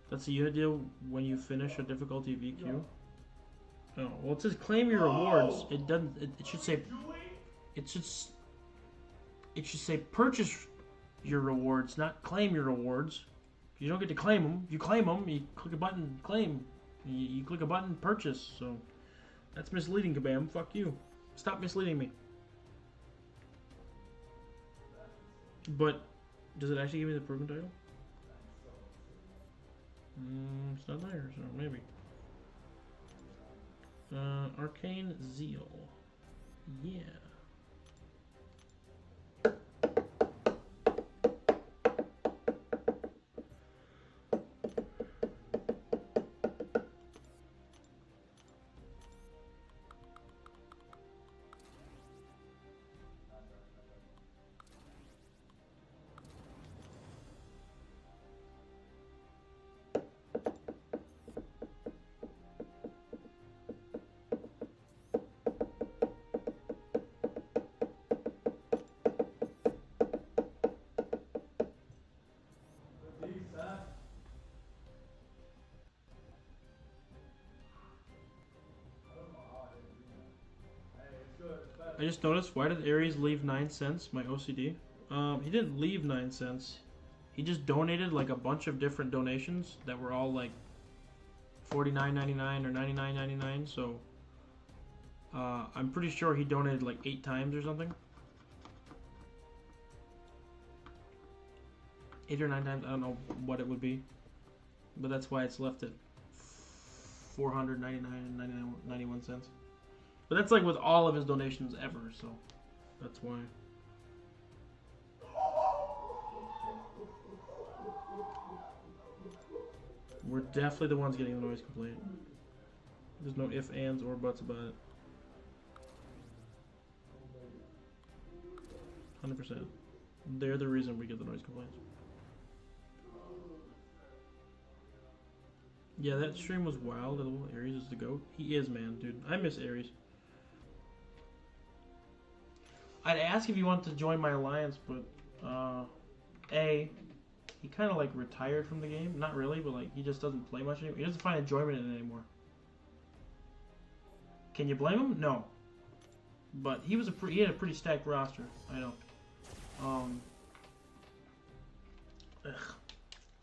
That's the unit deal when you finish a difficulty VQ? Oh, well, it says claim your rewards. It doesn't. It should say. It should say purchase your rewards, not claim your rewards. You don't get to claim them. If you claim them, you click a button, claim. You click a button, purchase. So that's misleading, Kabam. Fuck you. Stop misleading me. But does it actually give me the proven title? It's not there, so maybe. Arcane Zeal. Yeah. I just noticed, why did Aries leave 9 cents, my OCD? He didn't leave 9 cents. He just donated like a bunch of different donations that were all like $49.99 or $99.99, so I'm pretty sure he donated like 8 times or something. 8 or 9 times, I don't know what it would be. But that's why it's left at $499.91. But that's like with all of his donations ever, so that's why. We're definitely the ones getting the noise complaint. There's no ifs, ands, or buts about it. 100%. They're the reason we get the noise complaints. Yeah, that stream was wild. Little Aries is the GOAT. He is, man, dude. I miss Aries. I'd ask if you want to join my alliance, but he kind of like retired from the game. Not really, but like he just doesn't play much anymore. He doesn't find enjoyment in it anymore. Can you blame him? No. But he was he had a pretty stacked roster. I know.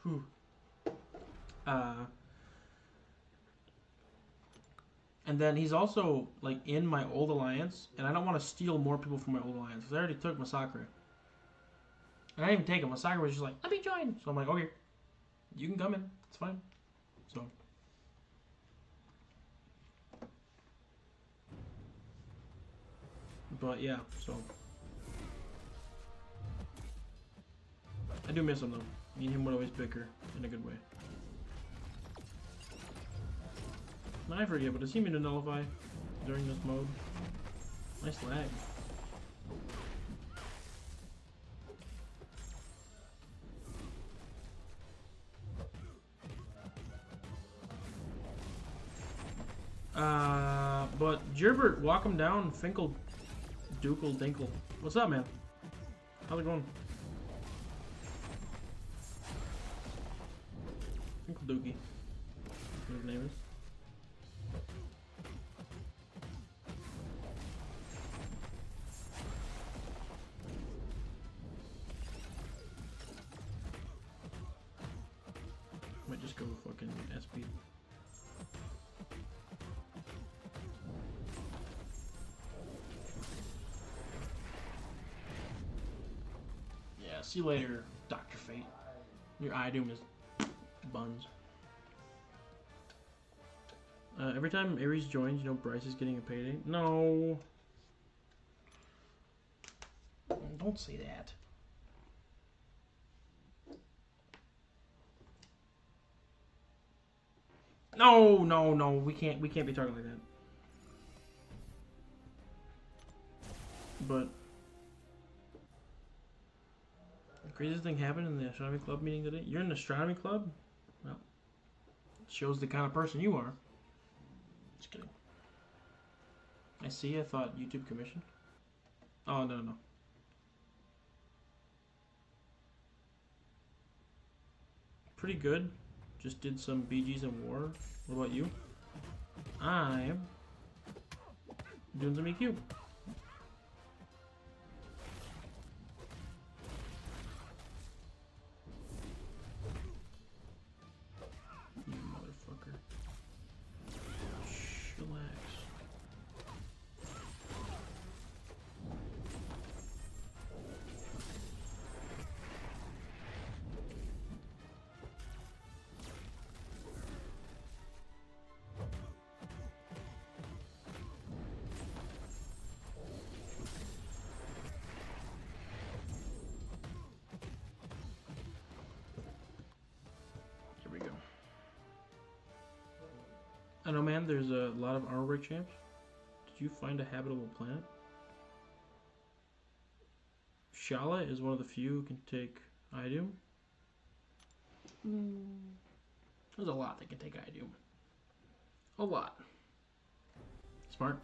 Whew. And then he's also like in my old alliance, and I don't want to steal more people from my old alliance because I already took Massacre. And I didn't even take him. Massacre was just like, let me join. So I'm like, okay, you can come in. It's fine. So. But yeah, so. I do miss him though. Me and him would always bicker in a good way. I forget, but does he mean to nullify during this mode? Nice lag. But Gerbert, walk him down, Finkel, Dukel, Dinkle. What's up, man? How's it going? Finkel Dookie. What his name is. just go fucking SP. Yeah, see you later, Dr. Fate. Your iDoom is buns. Every time Ares joins, you know Bryce is getting a payday. No. Don't say that. No, no, no. We can't be talking like that. But the craziest thing happened in the astronomy club meeting today. You're in the astronomy club? Well, it shows the kind of person you are. Just kidding. I see. I thought YouTube commission. Oh, no, no. Pretty good. Just did some BGs in war. What about you? I'm doing some EQ. You motherfucker. Chillax. I know, man, there's a lot of armor break champs. Did you find a habitable planet? Shala is one of the few who can take iDoom. There's a lot that can take iDoom. A lot. Smart.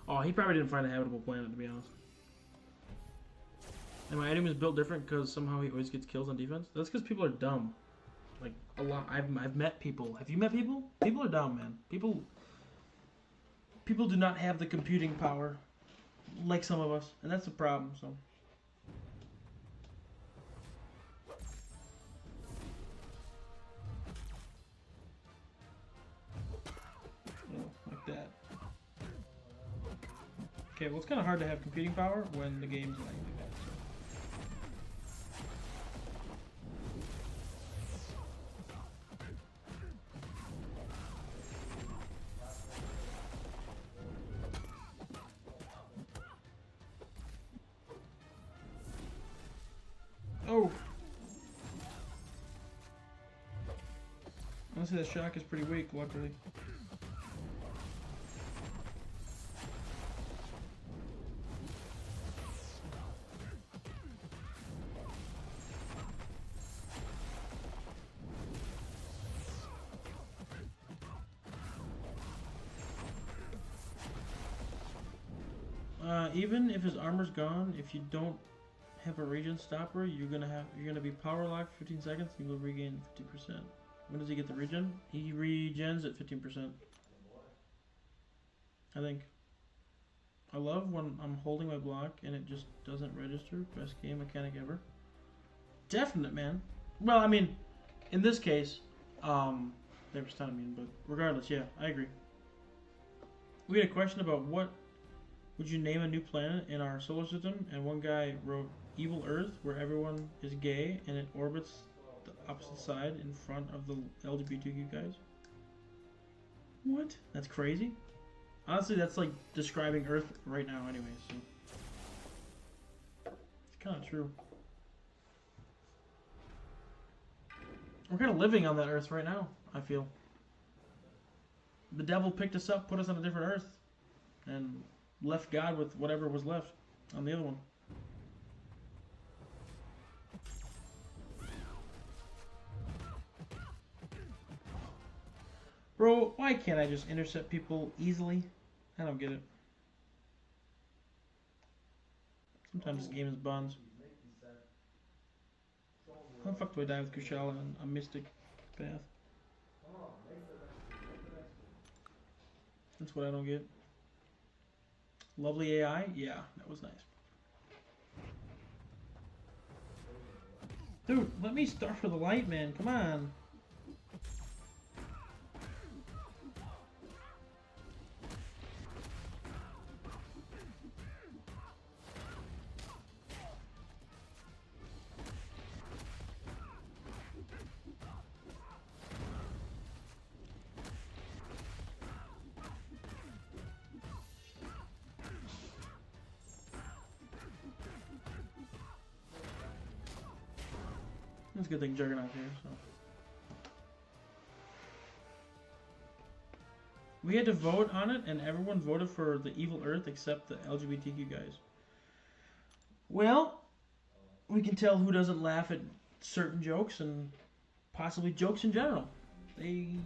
Oh, he probably didn't find a habitable planet, to be honest. And my iDoom is built different because somehow he always gets kills on defense. That's because people are dumb. Like, a lot. I've met people. Have you met people? People are dumb, man. People do not have the computing power like some of us, and that's the problem. So, like that. Okay, well, it's kind of hard to have computing power when the game's lagging like that. So. Oh! Honestly, that shock is pretty weak, luckily. Even if his armor's gone, if you don't have a regen stopper, you're gonna be power locked for 15 seconds. You will regain 50%. When does he get the regen? He regens at 15%. I think. I love when I'm holding my block and it just doesn't register. Best game mechanic ever. Definite, man. Well, I mean, in this case, they were stunning me, but regardless, yeah, I agree. We had a question about what would you name a new planet in our solar system, and one guy wrote Evil Earth, where everyone is gay and it orbits the opposite side in front of the LGBTQ guys. What? That's crazy. Honestly, that's like describing Earth right now anyway, so it's kind of true. We're kind of living on that Earth right now, I feel. The devil picked us up, put us on a different Earth, and left God with whatever was left on the other one. Bro, why can't I just intercept people easily? I don't get it. Sometimes this game is buns. How the fuck do I die with Kushala on a mystic path? That's what I don't get. Lovely AI? Yeah, that was nice. Dude, let me start for the light, man. Come on. It's a good thing Juggernaut's here, so. We had to vote on it, and everyone voted for the Evil Earth except the LGBTQ guys. Well, we can tell who doesn't laugh at certain jokes and possibly jokes in general. Man,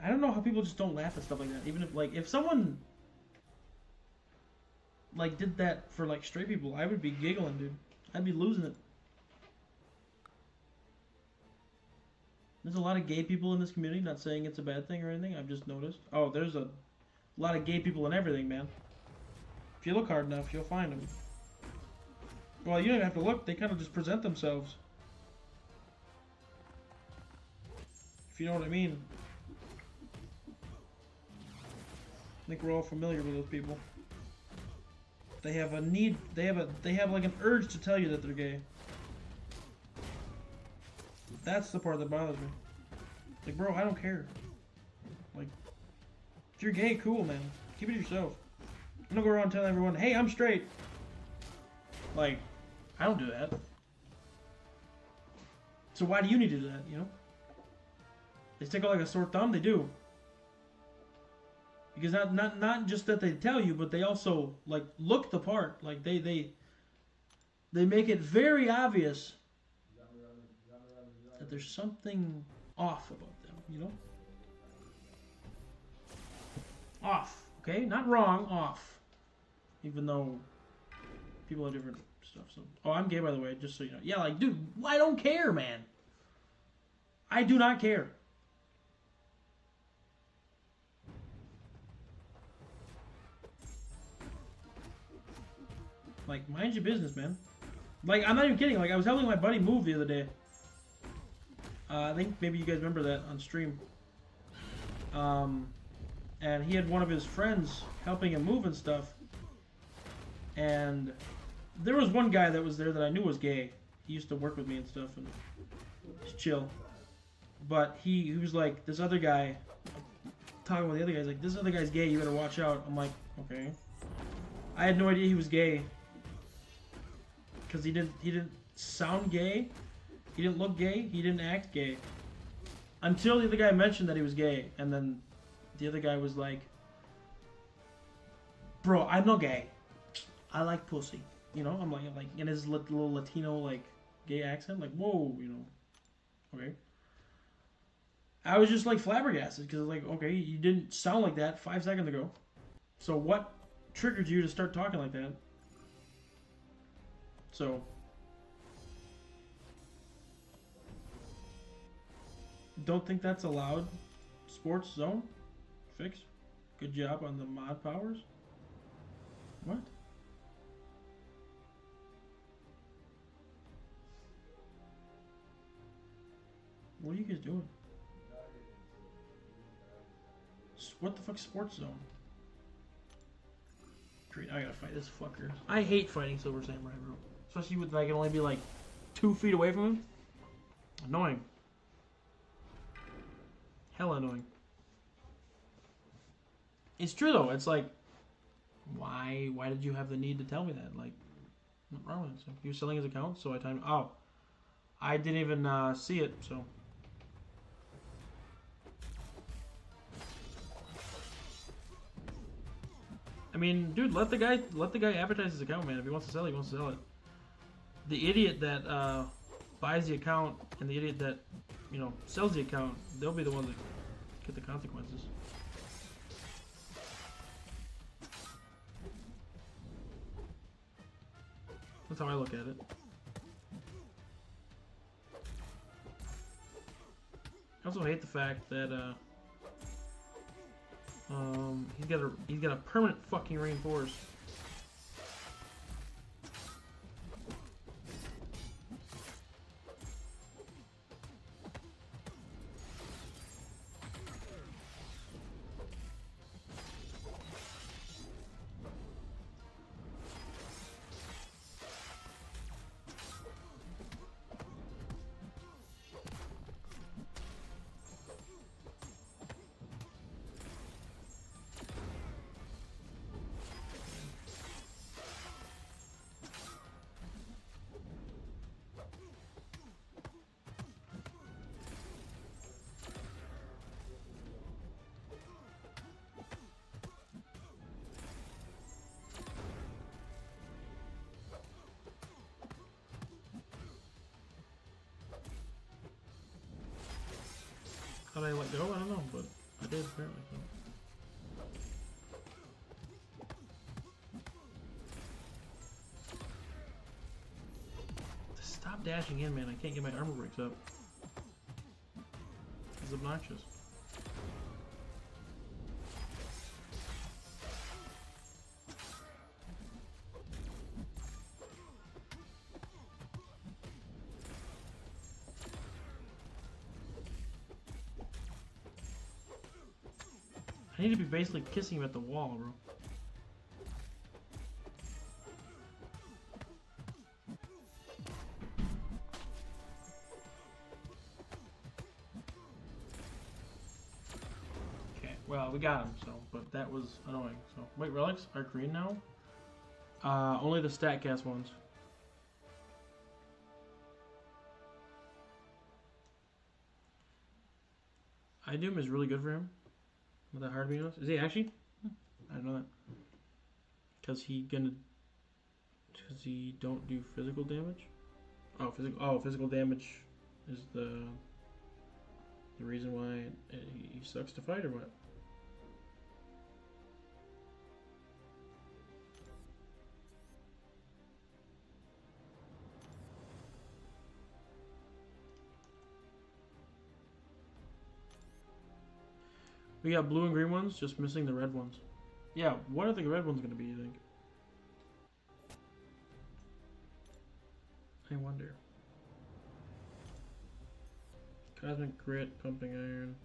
I don't know how people just don't laugh at stuff like that. Even if, like, if someone, like, did that for, like, straight people, I would be giggling, dude. I'd be losing it. There's a lot of gay people in this community, not saying it's a bad thing or anything, I've just noticed. Oh, there's a lot of gay people in everything, man. If you look hard enough, you'll find them. Well, you don't even have to look, they kind of just present themselves. If you know what I mean. I think we're all familiar with those people. They have a need, they have like an urge to tell you that they're gay. That's the part that bothers me. Like, bro, I don't care. Like, if you're gay, cool, man. Keep it to yourself. I'm gonna go around telling everyone, hey, I'm straight. Like, I don't do that. So why do you need to do that, you know? They stick out like a sore thumb, they do. Because not just that they tell you, but they also, like, look the part. Like, they make it very obvious that there's something off about them, you know? Off, okay? Not wrong, off. Even though people have different stuff, so... Oh, I'm gay, by the way, just so you know. Yeah, like, dude, I don't care, man. I do not care. Like, mind your business, man. Like, I'm not even kidding. Like, I was helping my buddy move the other day. I think maybe you guys remember that on stream. And he had one of his friends helping him move and stuff. And there was one guy that was there that I knew was gay. He used to work with me and stuff, and he's chill. But he was like, this other guy, talking about the other guys, like, this other guy's gay, you better watch out. I'm like, okay. I had no idea he was gay. Because he didn't sound gay. He didn't look gay. He didn't act gay. Until the other guy mentioned that he was gay. And then the other guy was like, bro, I'm not gay. I like pussy. You know? I'm like in his little Latino, like, gay accent. Like, whoa, you know. Okay. I was just, like, flabbergasted. Because, like, okay, you didn't sound like that 5 seconds ago. So what triggered you to start talking like that? So... Don't think that's allowed. Sports zone? Fix. Good job on the mod powers. What? What are you guys doing? What the fuck, sports zone? Great, I gotta fight this fucker. I hate fighting Silver Samurai, bro. Especially with, I can only be like 2 feet away from him. Annoying. Hella annoying. It's true though. It's like, why did you have the need to tell me that? Like, what's wrong with it? So he was selling his account, so I timed. Oh, I didn't even see it. So. I mean, dude, let the guy advertise his account, man. If he wants to sell it, he wants to sell it. The idiot that buys the account and the idiot that, you know, sells the account, they'll be the ones that get the consequences. That's how I look at it. I also hate the fact that he's got a permanent fucking reinforce. thought I let go? I don't know, but I did apparently. So. Stop dashing in, man. I can't get my armor breaks up. It's obnoxious. I need to be basically kissing him at the wall, bro. Okay, well, we got him, so, but that was annoying. So, wait, relics are green now? Only the StatCast ones. Doom is really good for him. Not that hard to be honest. Is he actually? I don't know that. Because he don't do physical damage? Physical damage is the reason why he sucks to fight, or what? We got blue and green ones, just missing the red ones. Yeah, what are the red ones going to be, you think? I wonder. Cosmic Grit, Pumping Iron.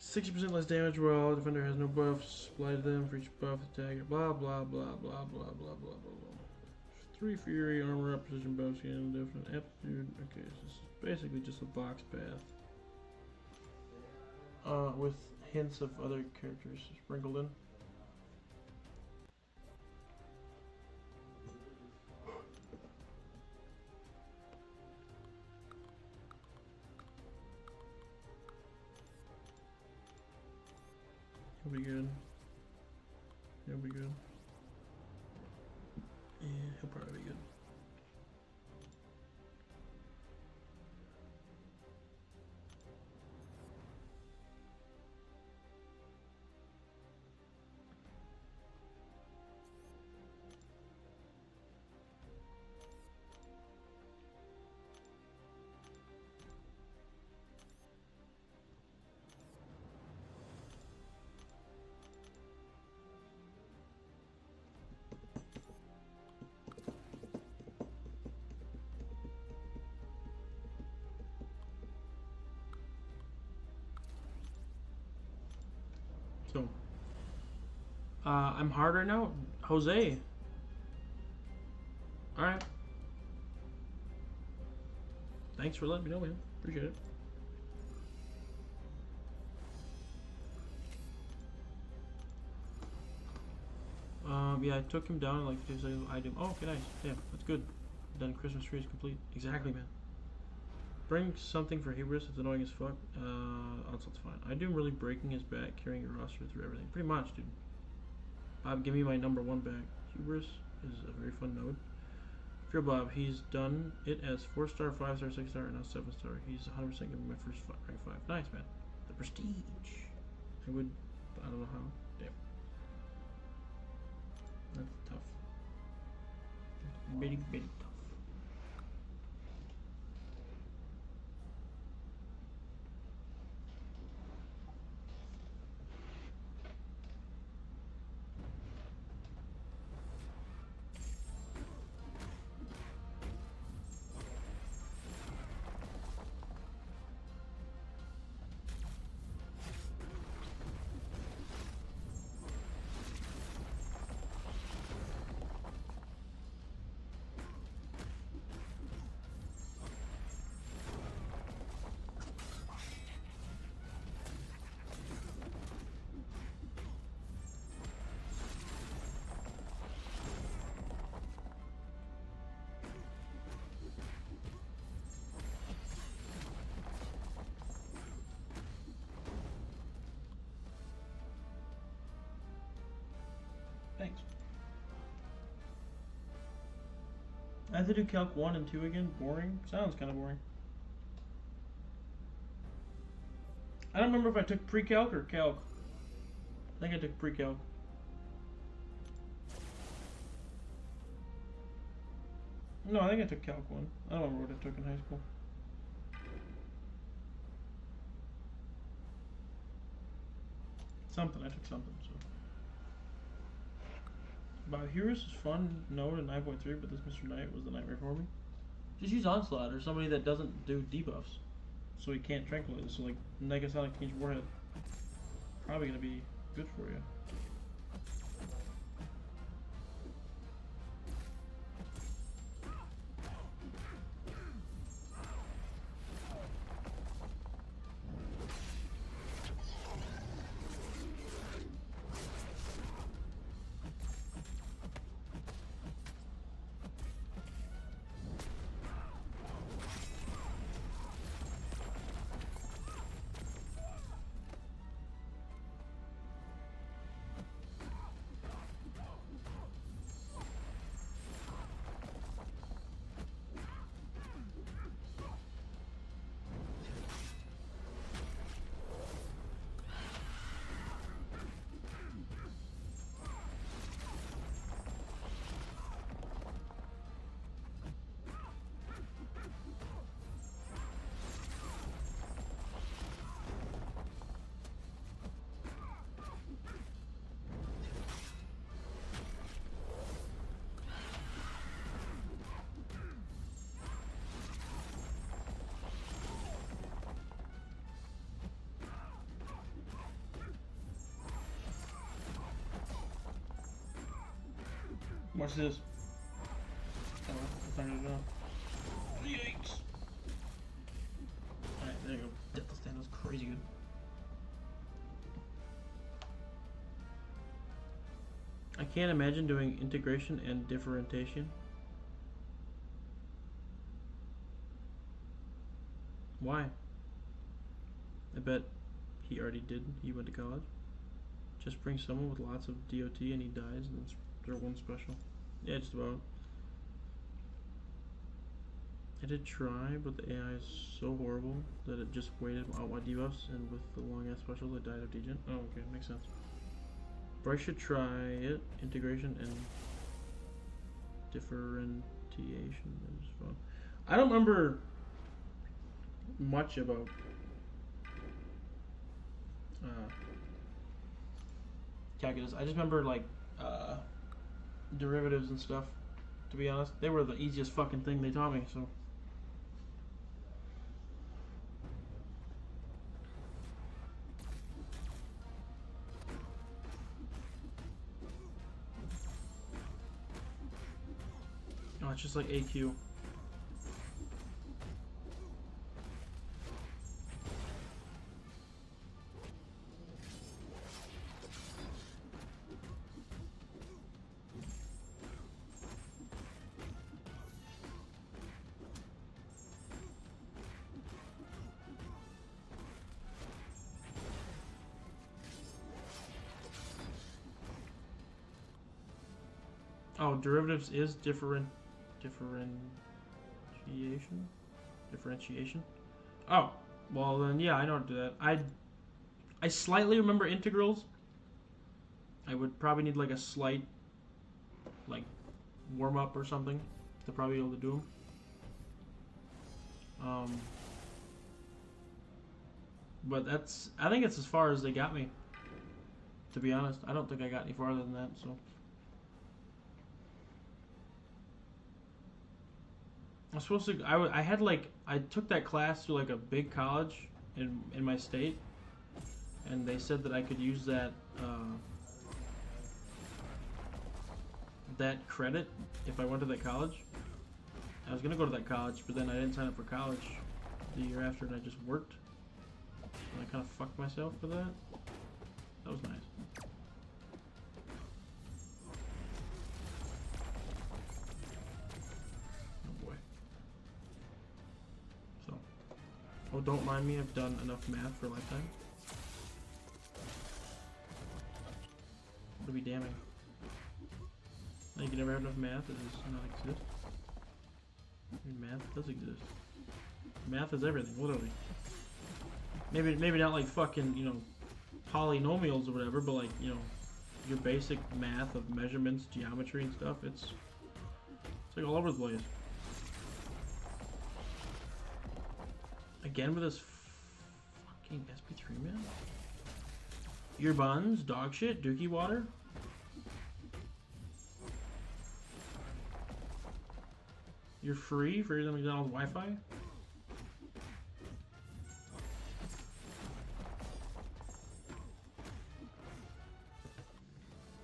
%60 less damage while defender has no buffs. Apply to them for each buff attacker. Blah blah blah blah blah blah blah blah blah. 3 Fury, armor up, precision buffs, and different aptitude. Okay, so this is basically just a box path. With hints of other characters sprinkled in. He'll be good. He'll be good. Yeah, he'll probably be good. So, I'm hard right now. Jose. Alright. Thanks for letting me know, man. Appreciate it. Yeah, I took him down in like 50 seconds. I do. Oh, okay, nice. Yeah, that's good. Then Christmas tree is complete. Exactly, man. Bring something for Hubris. It's annoying as fuck. Onslaught's fine. I do really breaking his back, carrying your roster through everything. Pretty much, dude. Bob, give me my number 1 back. Hubris is a very fun node. Fear Bob, he's done it as 4-star, 5-star, 6-star, and now 7-star. He's 100% giving me my first rank 5. Nice, man. The prestige. I don't know how. Damn. That's tough. Very, very tough. I have to do Calc 1 and 2 again. Boring? Sounds kind of boring. I don't remember if I took pre-calc or calc. I think I took pre-calc. No, I think I took calc 1. I don't remember what I took in high school. Something. I took something, so. Bioheroes is fun. No to 9.3, but this Mr. Knight was the nightmare for me. Just use Onslaught or somebody that doesn't do debuffs. So he can't tranquilize. So like Negasonic Teenage Warhead. Probably gonna be good for you. Watch this. Oh, I turned it on. Yikes! Alright, there you go. Deathly Stand was crazy good. I can't imagine doing integration and differentiation. Why? I bet he already did. He went to college. Just bring someone with lots of DOT and he dies and then throw one special. Yeah, just about. I did try, but the AI is so horrible that it just waited out my debuffs, and with the long ass specials I died of degen. Oh, okay, makes sense. But I should try it. Integration and differentiation is fun. I don't remember much about calculus. I just remember like derivatives and stuff. To be honest, they were the easiest fucking thing they taught me. So. Oh, it's just like AQ. Oh, derivatives is differentiation. Oh, well then yeah, I know how to do that. I slightly remember integrals. I would probably need like a slight like warm up or something to probably be able to do them. But I think it's as far as they got me. To be honest, I don't think I got any farther than that. So. I'm supposed to. I had like I took that class through like a big college in my state, and they said that I could use that that credit if I went to that college. I was gonna go to that college, but then I didn't sign up for college the year after, and I just worked. And I kind of fucked myself for that. That was nice. Oh, don't mind me, I've done enough math for a lifetime. What are we damning? You can never have enough math, it does not exist. Math does exist. Math is everything, literally. Maybe not like fucking, you know, polynomials or whatever, but like, you know, your basic math of measurements, geometry and stuff, it's like all over the place. Again with this fucking SP3, man. Your buns, dog shit, dookie water. You're free for using McDonald's Wi-Fi.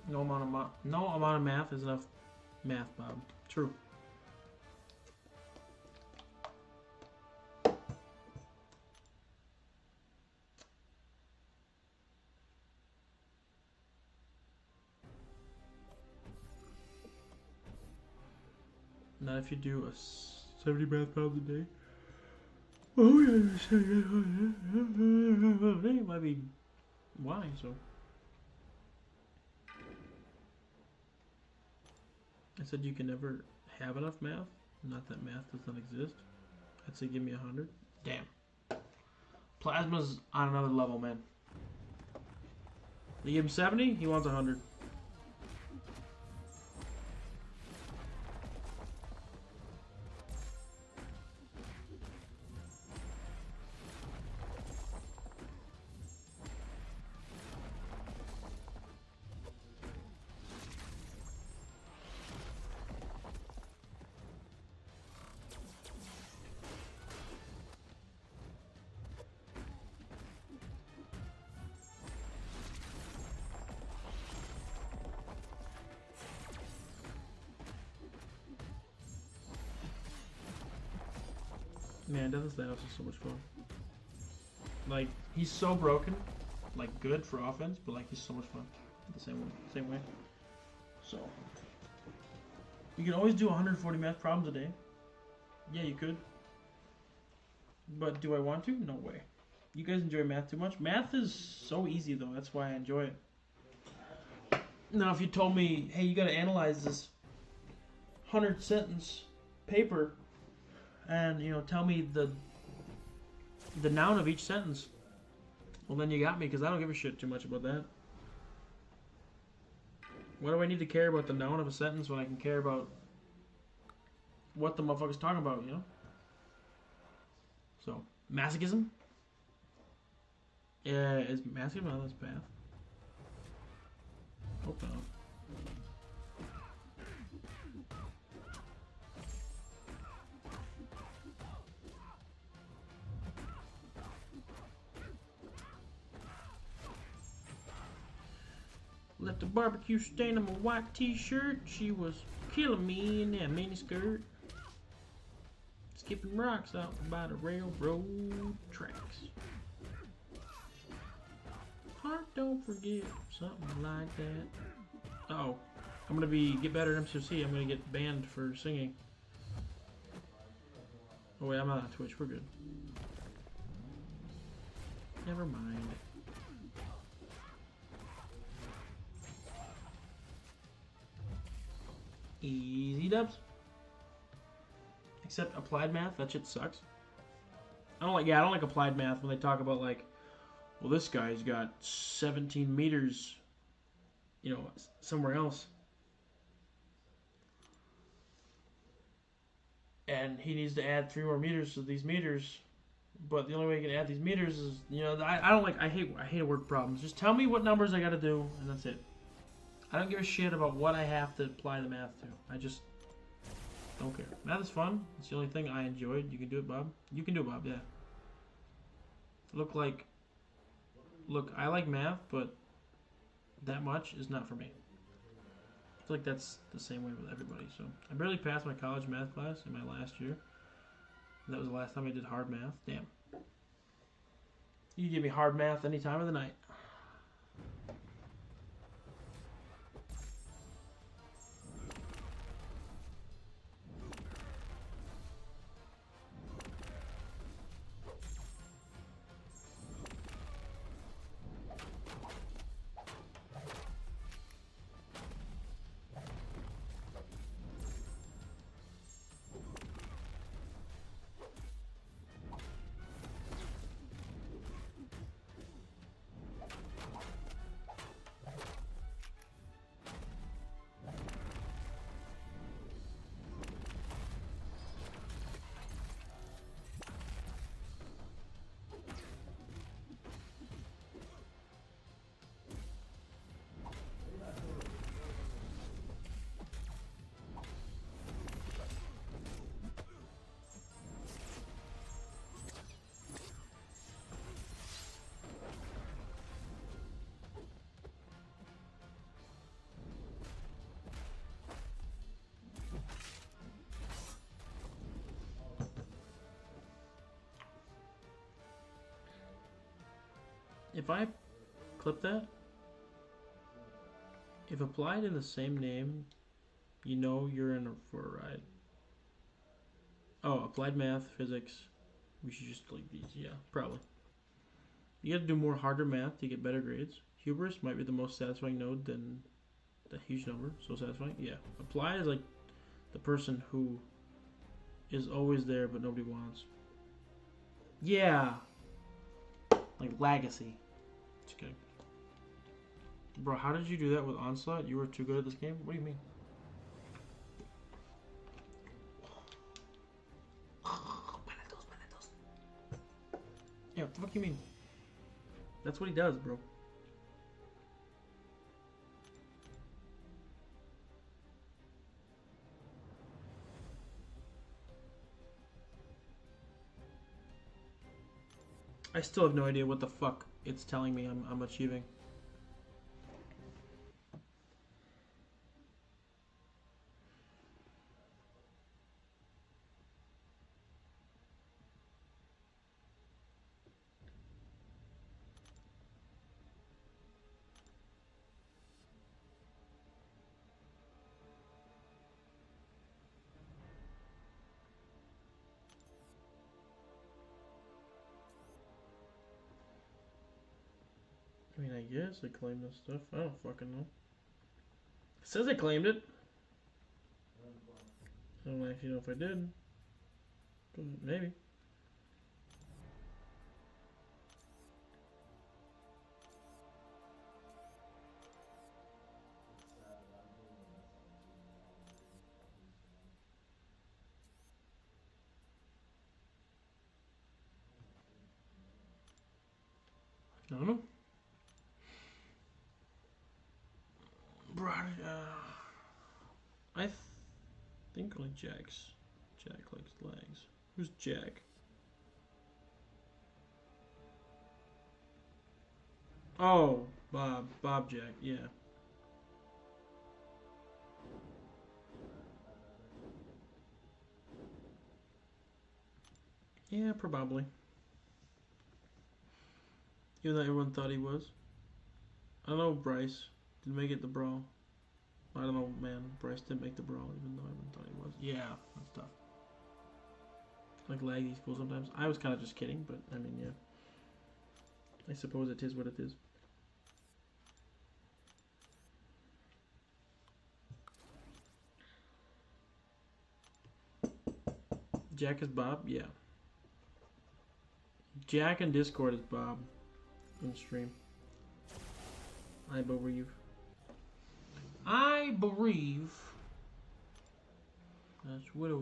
No amount of math is enough math, Bob. True. Not if you do a 70 math problems a day. Oh yeah, it might be why so. I said you can never have enough math. Not that math does not exist. I'd say give me 100. Damn. Plasma's on another level, man. You give him 70, he wants 100. Man, Death Thanos is so much fun. Like, he's so broken, like good for offense, but like he's so much fun. The same way. So you can always do 140 math problems a day. Yeah, you could. But do I want to? No way. You guys enjoy math too much? Math is so easy though, that's why I enjoy it. Now if you told me, hey, you gotta analyze this 100 sentence paper and, you know, tell me the noun of each sentence, well then you got me, because I don't give a shit too much about that. Why do I need to care about the noun of a sentence when I can care about what the motherfucker's talking about, you know? So, masochism? Yeah, is masochism on this path? Hope not. Left a barbecue stain on my white t-shirt. She was killing me in that miniskirt. Skipping rocks out by the railroad tracks. Heart don't forget, something like that. Uh-oh. I'm gonna get better at MCOC. I'm gonna get banned for singing. Oh wait, I'm not on Twitch. We're good. Never mind. Easy dubs. Except applied math, that shit sucks. I don't like applied math when they talk about like, well, this guy's got 17 meters, you know, somewhere else. And he needs to add 3 more meters to these meters. But the only way he can add these meters is, you know, I hate word problems. Just tell me what numbers I gotta do, and that's it. I don't give a shit about what I have to apply the math to. I just don't care. Math is fun. It's the only thing I enjoyed. You can do it, Bob. You can do it, Bob, yeah. Look, I like math, but that much is not for me. I feel like that's the same way with everybody. So I barely passed my college math class in my last year. That was the last time I did hard math. Damn. You give me hard math any time of the night. If I clip that, if applied in the same name, you know you're in for a ride. Oh, applied math, physics. We should just like these. Yeah, probably. You got to do more harder math to get better grades. Hubris might be the most satisfying node than the huge number. So satisfying. Yeah. Applied is like the person who is always there but nobody wants. Yeah. Like Legacy. Just kidding. Bro, how did you do that with Onslaught? You were too good at this game? What do you mean? Yeah, what the fuck you mean? That's what he does, bro. I still have no idea what the fuck it's telling me I'm achieving. I mean, I guess I claimed this stuff. I don't fucking know. It says I claimed it. I don't actually know if I did. But maybe. I don't know. Bro, I think only Jack's. Jack likes legs. Who's Jack? Oh, Bob. Bob Jack, yeah. Yeah, probably. Even though everyone thought he was. I don't know Bryce didn't make it the brawl. I don't know, man. Bryce didn't make the brawl, even though everyone thought he was. Yeah, that's tough. Like laggy's cool sometimes. I was kind of just kidding, but I mean, yeah. I suppose it is what it is. Jack is Bob? Yeah. Jack in Discord is Bob. In stream. I believe. I believe. That's what it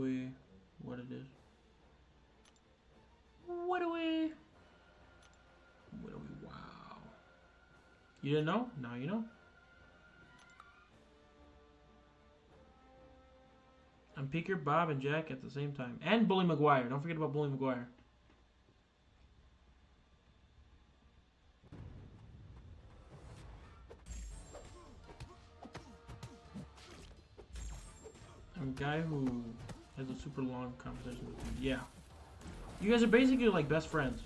is. Wow. You didn't know? Now you know. I'm Peeker, Bob, and Jack at the same time. And Bully McGuire. Don't forget about Bully McGuire. I'm a guy who has a super long conversation with you. Yeah. You guys are basically like best friends.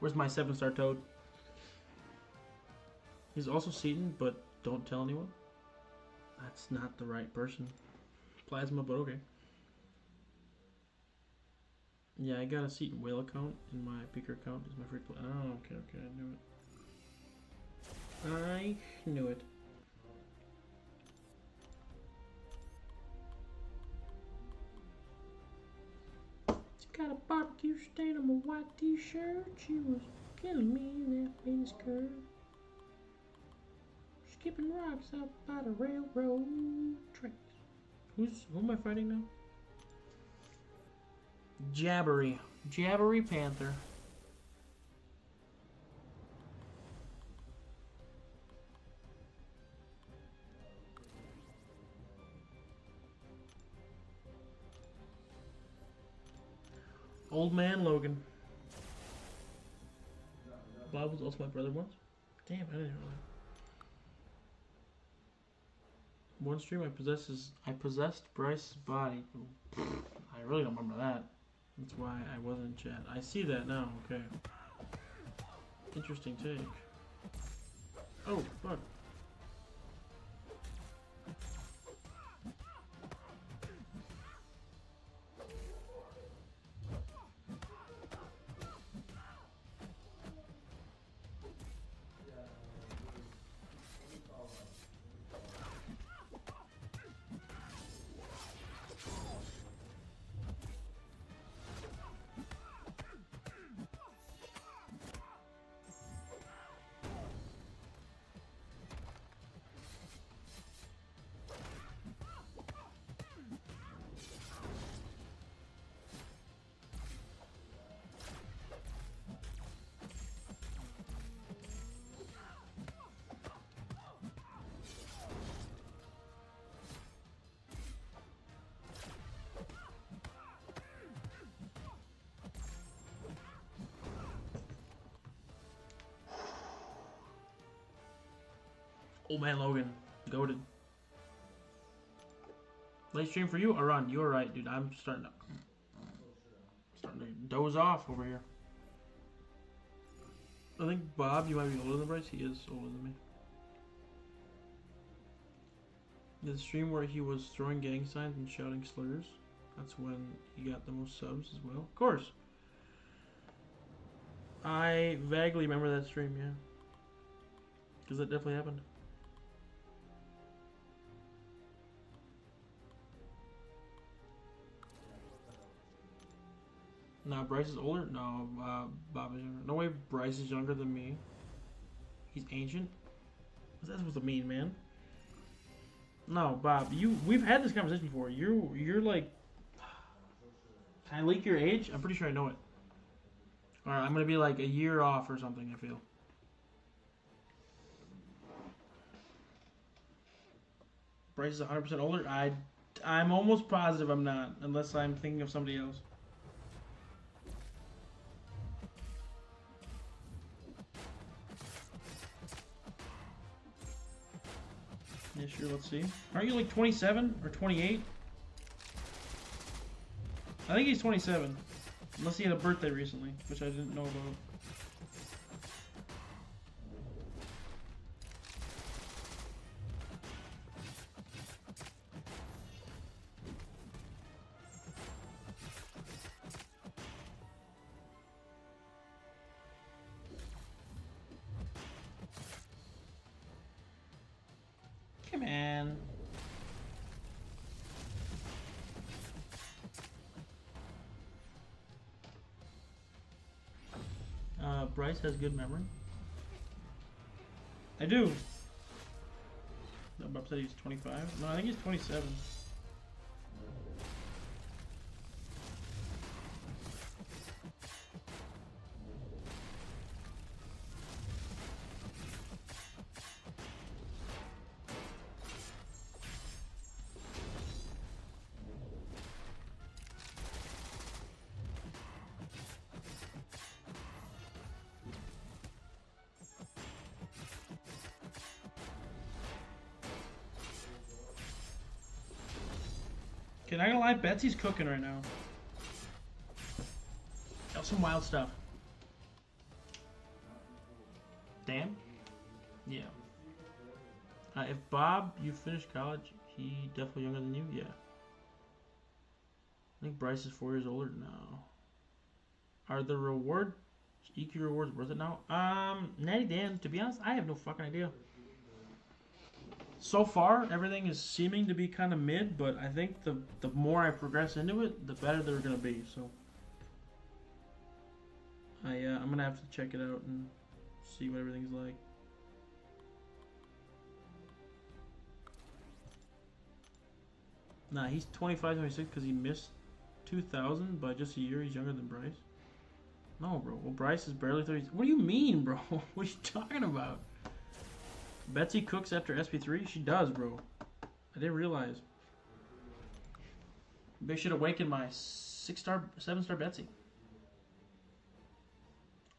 Where's my 7-star toad? He's also Seaton, but don't tell anyone. That's not the right person. Plasma, but okay. Yeah, I got a Seaton whale account, and my Peeker account is my free play. Oh, okay, I knew it. Got a barbecue stain on my white t-shirt. She was killing me in that mini skirt. Skipping rocks out by the railroad tracks. Who am I fighting now? Jabbery Panther. Old man Logan. Bob was also my brother once. Damn, I didn't know that. One stream I possessed Bryce's body. I really don't remember that. That's why I wasn't in chat. I see that now, okay. Interesting take. Oh, fuck. Old man Logan, goated. Late stream for you, Aran. You're right, dude. I'm starting to doze off over here. I think Bob, you might be older than Bryce. He is older than me. The stream where he was throwing gang signs and shouting slurs. That's when he got the most subs as well. Of course. I vaguely remember that stream, yeah. Because that definitely happened. No, Bryce is older? No, Bob is younger. No way Bryce is younger than me. He's ancient? What's that supposed to mean, man? No, Bob, we've had this conversation before. You're like... Can I leak your age? I'm pretty sure I know it. Alright, I'm gonna be like a year off or something, I feel. Bryce is 100% older? I'm almost positive I'm not, unless I'm thinking of somebody else. Yeah, sure, let's see. Aren't you like 27 or 28? I think he's 27. Unless he had a birthday recently, which I didn't know about. Come on. Bryce has good memory. I do. No, Bob said he's 25. No, I think he's 27. Okay, not gonna lie, Betsy's cooking right now. Got some wild stuff. Dan? Yeah. If Bob, you finished college, he definitely younger than you? Yeah. I think Bryce is 4 years older now. Are the EQ rewards worth it now? Natty Dan, to be honest, I have no fucking idea. So far, everything is seeming to be kind of mid, but I think the more I progress into it, the better they're going to be, so. I'm going to have to check it out and see what everything's like. Nah, he's 25, 26 because he missed 2000 by just a year. He's younger than Bryce. No, bro. Well, Bryce is barely 30. What do you mean, bro? What are you talking about? Betsy cooks after SP3? She does, bro. I didn't realize. They should awaken my 7-star Betsy.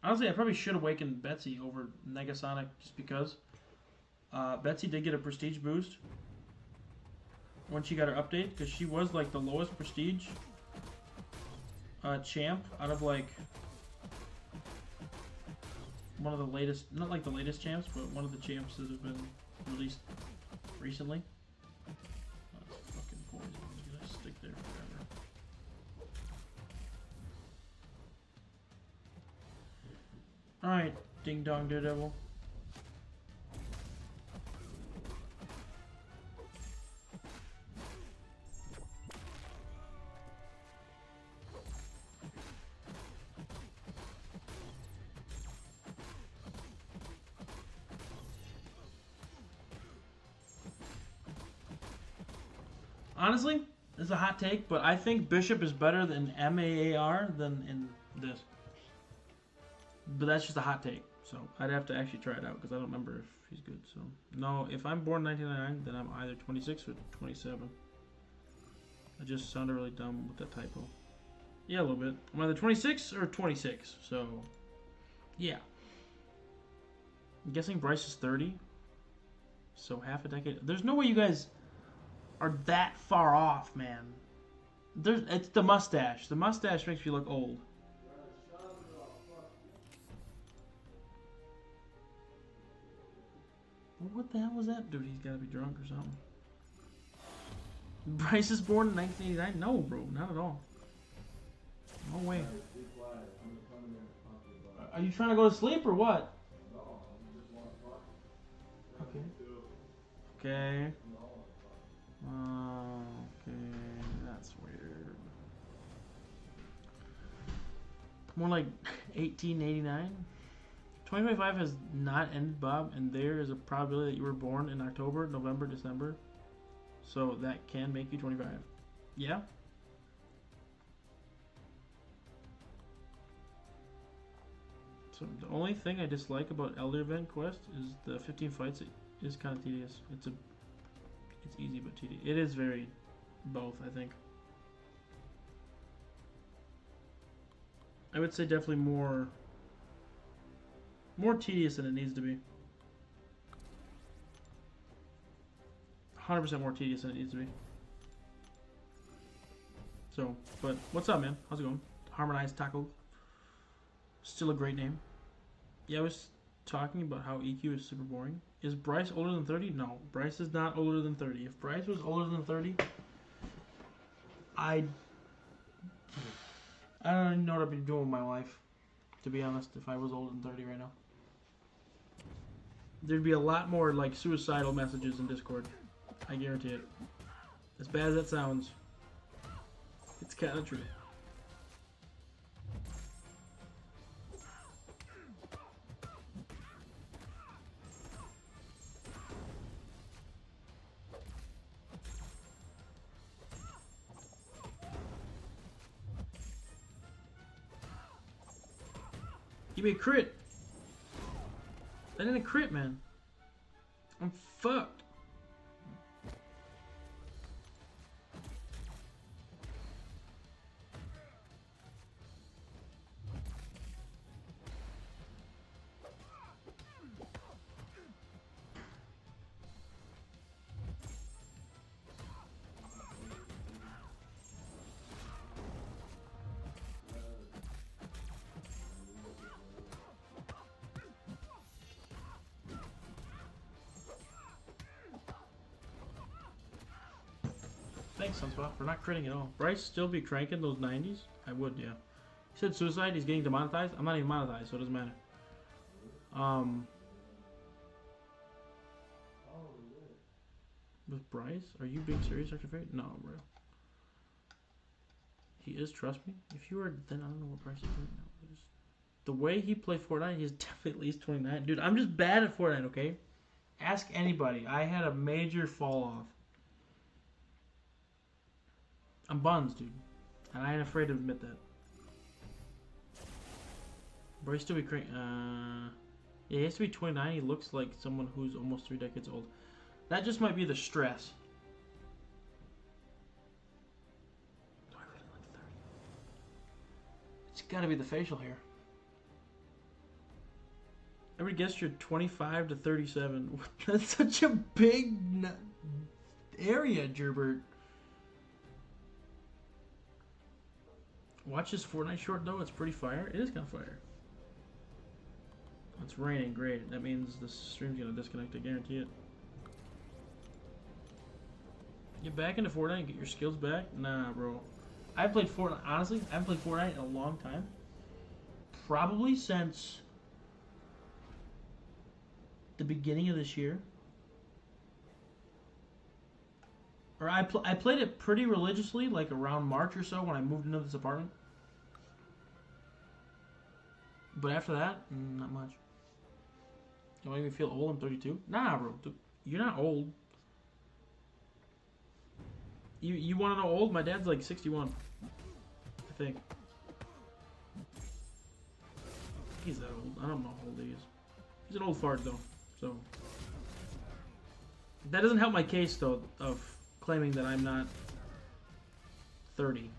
Honestly, I probably should awaken Betsy over Negasonic just because. Betsy did get a prestige boost when she got her update because she was like the lowest prestige champ out of like one of the latest, not like the latest champs, but one of the champs that have been released recently. That's fucking poison. It's gonna stick there forever. Alright, Ding Dong Daredevil. Honestly, it's a hot take, but I think Bishop is better than MAAR than in this. But that's just a hot take, so I'd have to actually try it out because I don't remember if he's good. So no, if I'm born 1999, then I'm either 26 or 27. I just sounded really dumb with that typo. Yeah, a little bit. I'm either 26 or 26, so yeah. I'm guessing Bryce is 30, so half a decade. There's no way you guys are that far off, man. It's the mustache. The mustache makes you look old. What the hell was that? Dude, he's gotta be drunk or something. Bryce is born in 1989? No, bro, not at all. No way. Are you trying to go to sleep or what? Okay. Okay. Okay, that's weird. More like 1889. 2025 has not ended, Bob, and there is a probability that you were born in October, November, December. So that can make you 25. Yeah? So the only thing I dislike about Elder Event Quest is the 15 fights. It is kind of tedious. It's easy but tedious. It is very both, I think. I would say definitely more tedious than it needs to be. 100% more tedious than it needs to be. So, but what's up, man? How's it going? Harmonized Taco. Still a great name. Yeah, I was talking about how EQ is super boring. Is Bryce older than 30? No, Bryce is not older than 30. If Bryce was older than 30, I don't even know what I'd be doing with my life, to be honest, if I was older than 30 right now. There'd be a lot more, like, suicidal messages in Discord. I guarantee it. As bad as that sounds, it's kind of true. Give me a crit. That ain't a crit, man. I'm fucked. Thanks, Sunspot, for not critting at all. Bryce still be cranking those 90s? I would, yeah. He said suicide, he's getting demonetized. I'm not even monetized, so it doesn't matter. With Bryce? Are you being serious, Dr. Fate? No, bro. He is, trust me. If you are, then I don't know what Bryce is doing now. The way he played Fortnite, he's definitely at least 29. Dude, I'm just bad at Fortnite, okay? Ask anybody. I had a major fall off. I'm buns, dude. And I ain't afraid to admit that. Bryce still be crank. Yeah, he has to be 29. He looks like someone who's almost 3 decades old. That just might be the stress. Do I really like 30? It's gotta be the facial hair. I would guess you're 25 to 37. That's such a big area, Gerbert. Watch this Fortnite short though. It's pretty fire. It is kind of fire. It's raining. Great. That means the stream's gonna disconnect. I guarantee it. Get back into Fortnite and get your skills back? Nah, bro. I've played Fortnite. Honestly, I haven't played Fortnite in a long time. Probably since the beginning of this year. Or I played it pretty religiously, like around March or so when I moved into this apartment. But after that, not much. Don't make me feel old. I'm 32. Nah, bro. You're not old. You want to know old? My dad's like 61. I think. He's that old. I don't know how old he is. He's an old fart, though. So. That doesn't help my case, though, of claiming that I'm not 30.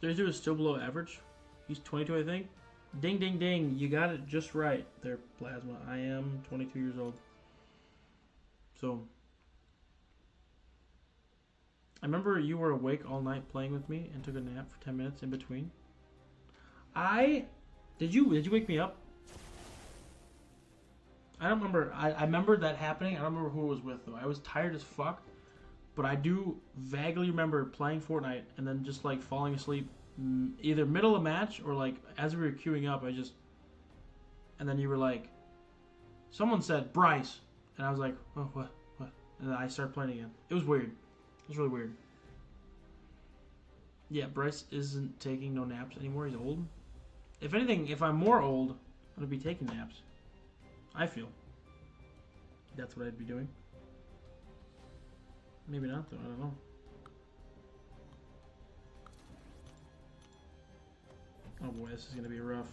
Thirty-two is still below average. He's 22, I think. Ding, ding, ding. You got it just right there, Plasma. I am 22 years old. So, I remember you were awake all night playing with me and took a nap for 10 minutes in between. Did you wake me up? I don't remember. I remember that happening. I don't remember who it was with, though. I was tired as fuck. But I do vaguely remember playing Fortnite and then just like falling asleep either middle of match or like as we were queuing up, and then you were like, someone said Bryce, and I was like, oh, what? And then I started playing again. It was weird. It was really weird. Yeah, Bryce isn't taking no naps anymore. He's old. If anything, if I'm more old, I'm gonna be taking naps. I feel. That's what I'd be doing. Maybe not, though. I don't know. Oh boy, this is going to be rough.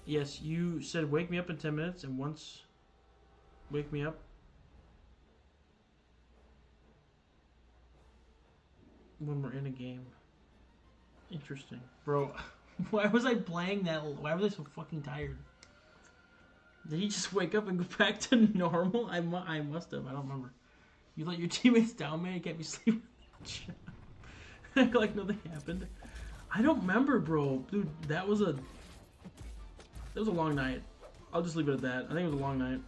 Yes, you said wake me up in 10 minutes, and once wake me up when we're in a game. Interesting. Bro, why was I playing that? Why was I so fucking tired? Did he just wake up and go back to normal? I must have. I don't remember. You let your teammates down, man? You can't be sleeping. Act like nothing happened. I don't remember, bro. Dude, that was a long night. I'll just leave it at that. I think it was a long night.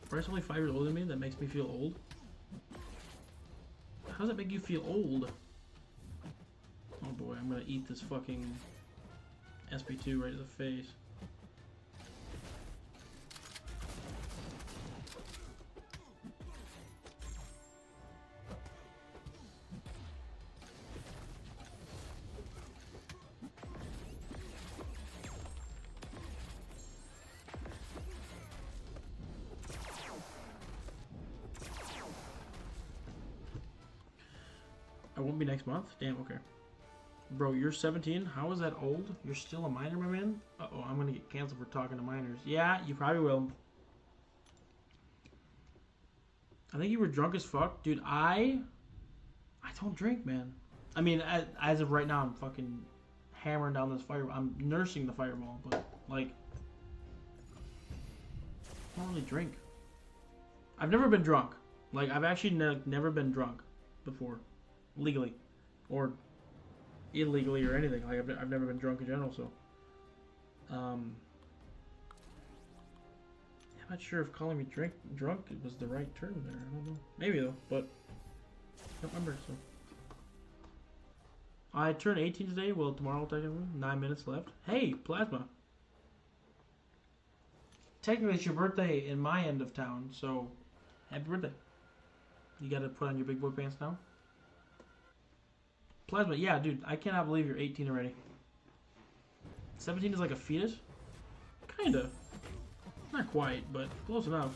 Bryce only 5 years older than me? That makes me feel old? How does that make you feel old? Oh boy, I'm gonna eat this fucking SP2 right to the face. I won't be next month? Damn, okay. Bro, you're 17? How is that old? You're still a minor, my man? Uh-oh, I'm gonna get canceled for talking to minors. Yeah, you probably will. I think you were drunk as fuck. Dude, I don't drink, man. I mean, as of right now, I'm fucking hammering down this fire. I'm nursing the fireball, but, like, I don't really drink. I've never been drunk. Like, I've actually never been drunk before. Legally. Or illegally or anything. Like, I've never been drunk in general, so. Yeah, I'm not sure if calling me drunk was the right term there. I don't know. Maybe though, but I don't remember. So I turn 18 today. Well, tomorrow technically. 9 minutes left. Hey, Plasma. Technically, it's your birthday in my end of town, so happy birthday. You gotta put on your big boy pants now. Plasma, yeah, dude, I cannot believe you're 18 already. 17 is like a fetus? Kinda. Not quite, but close enough.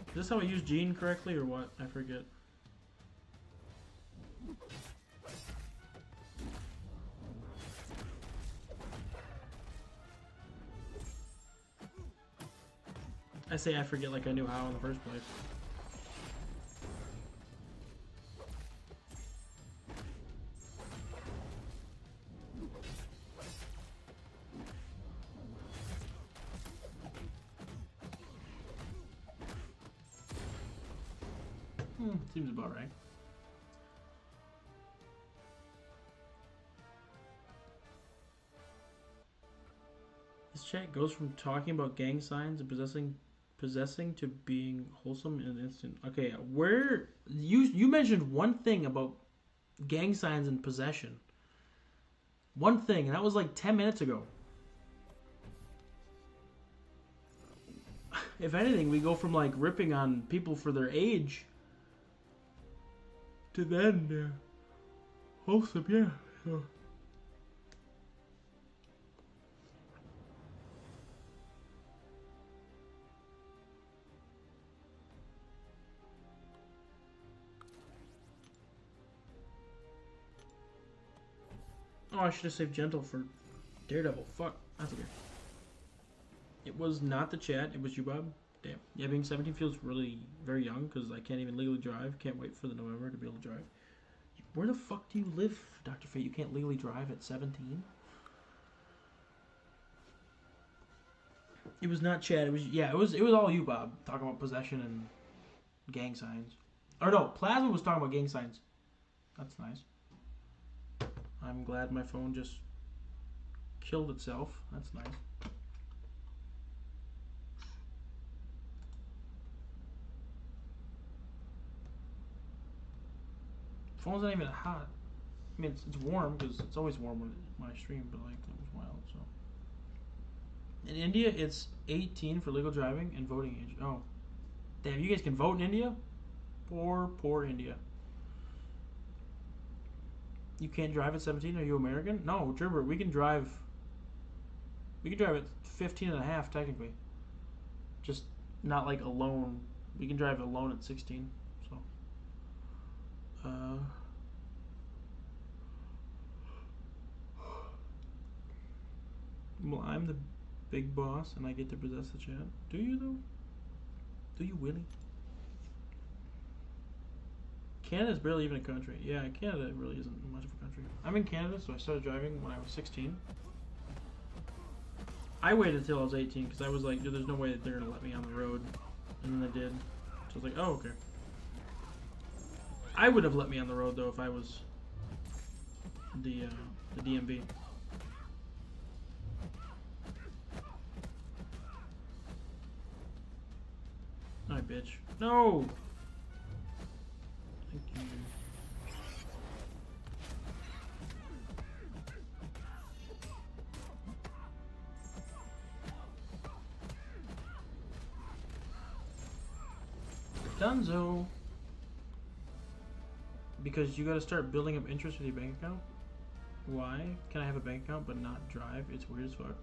Is this how I use Gene correctly or what? I forget. I say I forget like I knew how in the first place. Seems about right. This chat goes from talking about gang signs and possessing to being wholesome in an instant. Okay, where you mentioned one thing about gang signs and possession. One thing, and that was like 10 minutes ago. If anything, we go from like ripping on people for their age to then wholesome, yeah. So. Oh, I should have saved Gentle for Daredevil. Fuck, that's okay. It was not the chat, it was you, Bob. Damn. Yeah, being 17 feels really very young because I can't even legally drive. Can't wait for the November to be able to drive. Where the fuck do you live, Dr. Fate? You can't legally drive at 17? It was not chat. It was all you, Bob, talking about possession and gang signs. Or no, Plasma was talking about gang signs. That's nice. I'm glad my phone just killed itself. That's nice. Phone's not even hot. I mean, it's warm because it's always warm when I stream, but like that was wild. So in India, it's 18 for legal driving and voting age. Oh, damn! You guys can vote in India? Poor India. You can't drive at 17? Are you American? No, Gerber, we can drive. We can drive at 15 and a half technically. Just not like alone. We can drive alone at 16. So. Well, I'm the big boss and I get to possess the chat. Do you though? Do you really? Canada's barely even a country. Yeah, Canada really isn't much of a country. I'm in Canada, so I started driving when I was 16. I waited until I was 18 because I was like, dude, there's no way that they're going to let me on the road. And then they did. So I was like, oh, okay. I would have let me on the road, though, if I was the DMV. Alright, bitch. No! Thank you. Dunzo! Because you gotta start building up interest with your bank account? Why can I have a bank account but not drive? It's weird as fuck.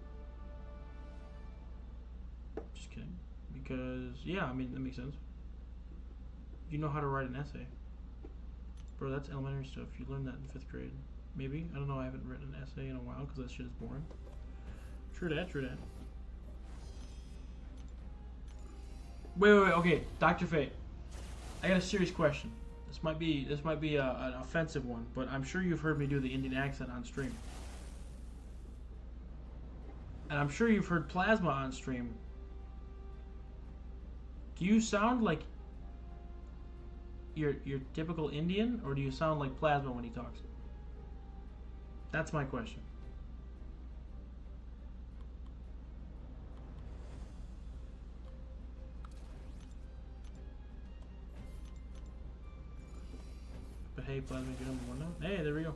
Just kidding. Because, yeah, I mean, that makes sense. You know how to write an essay. Bro, that's elementary stuff. You learned that in 5th grade. Maybe? I don't know. I haven't written an essay in a while because that shit is boring. True that, true that. Wait, okay. Dr. Fate. I got a serious question. This might be an offensive one, but I'm sure you've heard me do the Indian accent on stream. And I'm sure you've heard Plasma on stream. Do you sound like your typical Indian, or do you sound like Plasma when he talks? That's my question. But hey, Plasma, get him one now. Hey, there we go.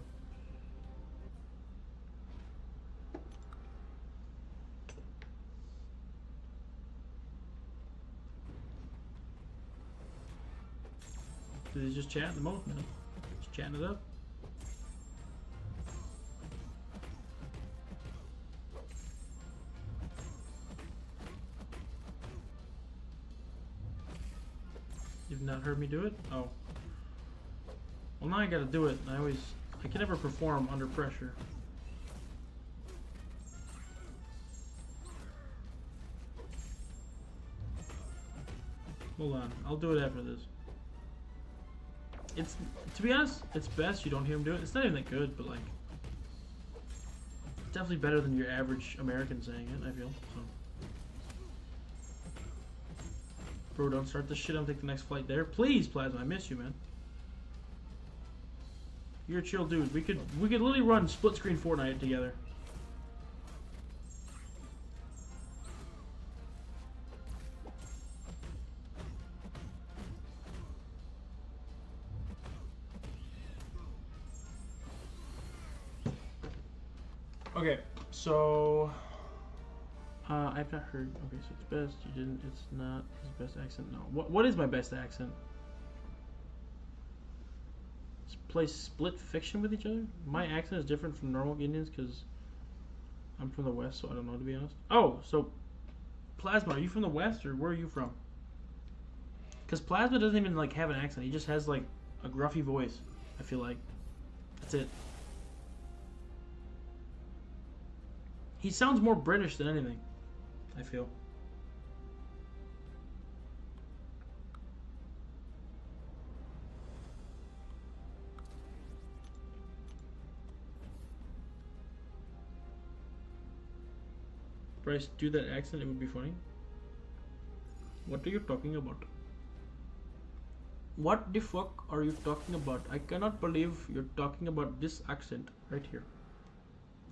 He's just chatting the most, man. Just chatting it up. You've not heard me do it? Oh. Well, now I gotta do it. I can never perform under pressure. Hold on, I'll do it after this. It's, to be honest, it's best you don't hear him do it. It's not even that good, but like, it's definitely better than your average American saying it, I feel, so. Bro, don't start this shit, I'm taking the next flight there. Please, Plasma, I miss you, man. You're a chill dude. We could literally run split screen Fortnite together. Okay, so I've not heard. Okay, so it's best. You didn't. It's not his best accent. No. What is my best accent? Play split fiction with each other. My accent is different from normal Indians because I'm from the West, so I don't know, to be honest. Oh, so Plasma, are you from the West or where are you from? Because Plasma doesn't even like have an accent. He just has like a gruffy voice. I feel like that's it. He sounds more British than anything, I feel. Bryce, do that accent, it would be funny. What are you talking about? What the fuck are you talking about? I cannot believe you're talking about this accent right here.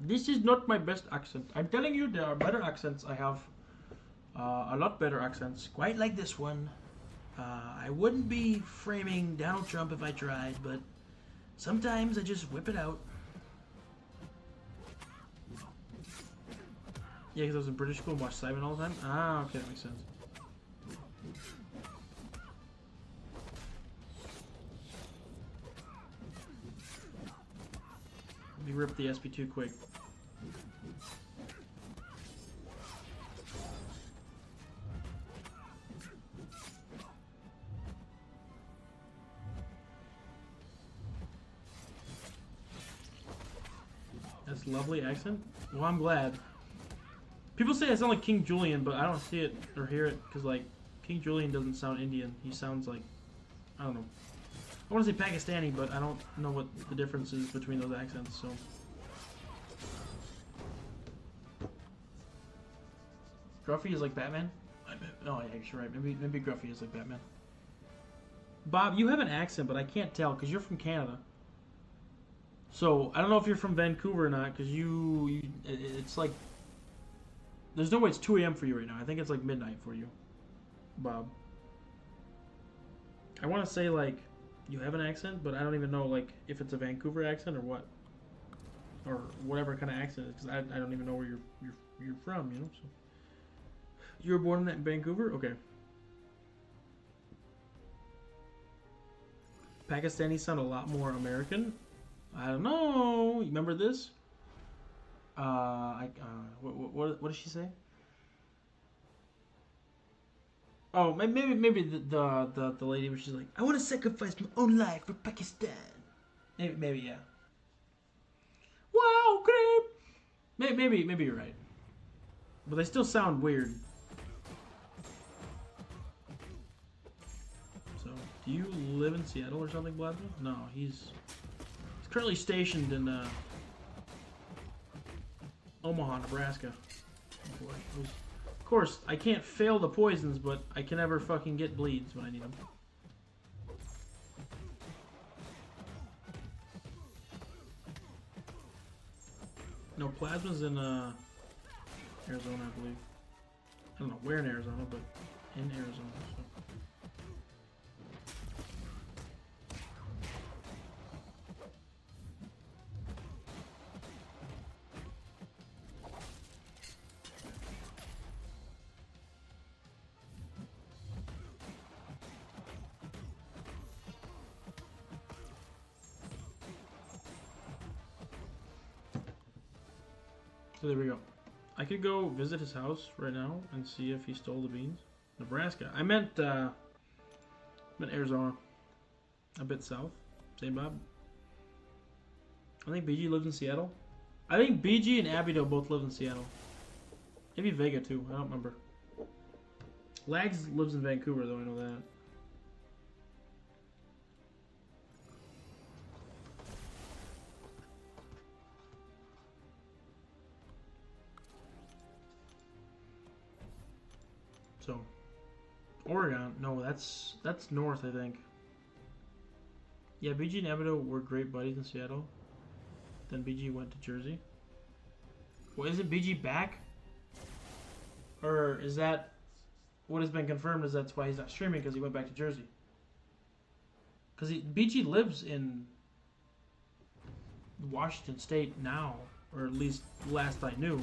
This is not my best accent. I'm telling you, there are better accents. I have a lot better accents, quite like this one. I wouldn't be framing Donald Trump if I tried, but sometimes I just whip it out. Yeah, because I was in British school and watched Simon all the time. Ah, okay, that makes sense. Let me rip the SP2 quick. That's lovely accent. Well, I'm glad. People say I sound like King Julian, but I don't see it or hear it because, like, King Julian doesn't sound Indian. He sounds like, I don't know. I want to say Pakistani, but I don't know what the difference is between those accents, so. Gruffy is like Batman? Oh, yeah, you're right. Maybe Gruffy is like Batman. Bob, you have an accent, but I can't tell because you're from Canada. So, I don't know if you're from Vancouver or not because it's like, there's no way it's 2 a.m. for you right now. I think it's like midnight for you, Bob. I want to say like you have an accent, but I don't even know like if it's a Vancouver accent or what, or whatever kind of accent it is because I don't even know where you're from, you know. So you were born in Vancouver, okay. Pakistani sound a lot more American. I don't know. You remember this? What does she say? Oh, maybe the lady where she's like, I want to sacrifice my own life for Pakistan. Maybe yeah. Wow, great. Maybe you're right. But they still sound weird. So, do you live in Seattle or something, Blasma? No, he's currently stationed in Omaha, Nebraska. Oh boy, Of course, I can't fail the poisons, but I can never fucking get bleeds when I need them. No, Plasma's in Arizona, I believe. I don't know where in Arizona, but in Arizona. So. So there we go. I could go visit his house right now and see if he stole the beans. Nebraska. I meant Arizona. A bit south. Same Bob. I think BG lives in Seattle. I think BG and Abido both live in Seattle. Maybe Vega too. I don't remember. Lags lives in Vancouver though. I know that. So, Oregon. No, that's north, I think. Yeah, BG and Abido were great buddies in Seattle. Then BG went to Jersey. Well, isn't BG back? Or is that what has been confirmed? Is that's why he's not streaming because he went back to Jersey? Because BG lives in Washington State now, or at least last I knew.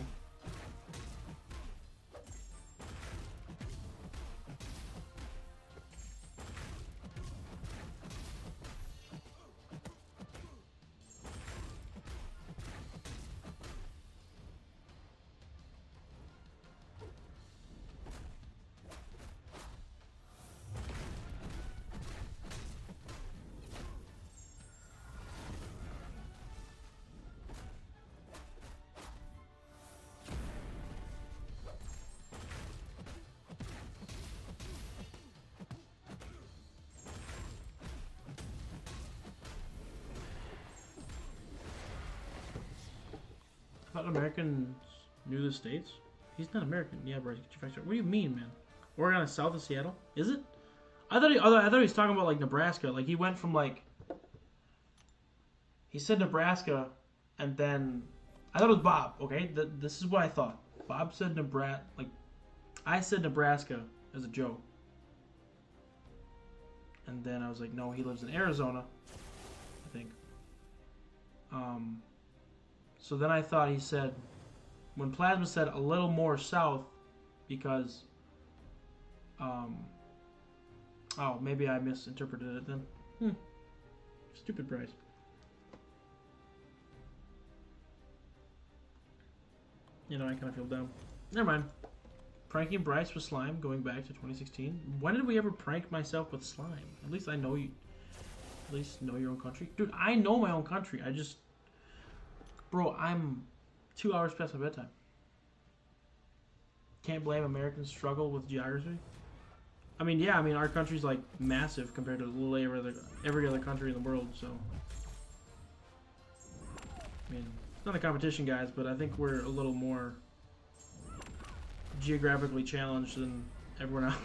I thought Americans knew the states. He's not American. Yeah, Bryce, get your facts right. What do you mean, man? Oregon is south of Seattle? Is it? I thought he was talking about like Nebraska. Like he went from like he said Nebraska, and then I thought it was Bob. Okay, this is what I thought. Bob said Nebraska. Like I said Nebraska as a joke, and then I was like, no, he lives in Arizona, I think. So then I thought he said, when Plasma said a little more south, because, oh, maybe I misinterpreted it then. Stupid Bryce. You know, I kind of feel dumb. Never mind. Pranking Bryce with slime going back to 2016. When did we ever prank myself with slime? At least I know you. At least know your own country. Dude, I know my own country. I just... Bro, I'm 2 hours past my bedtime. Can't blame Americans' struggle with geography. I mean, yeah, our country's like massive compared to literally every other country in the world, so. I mean, it's not a competition, guys, but I think we're a little more geographically challenged than everyone else.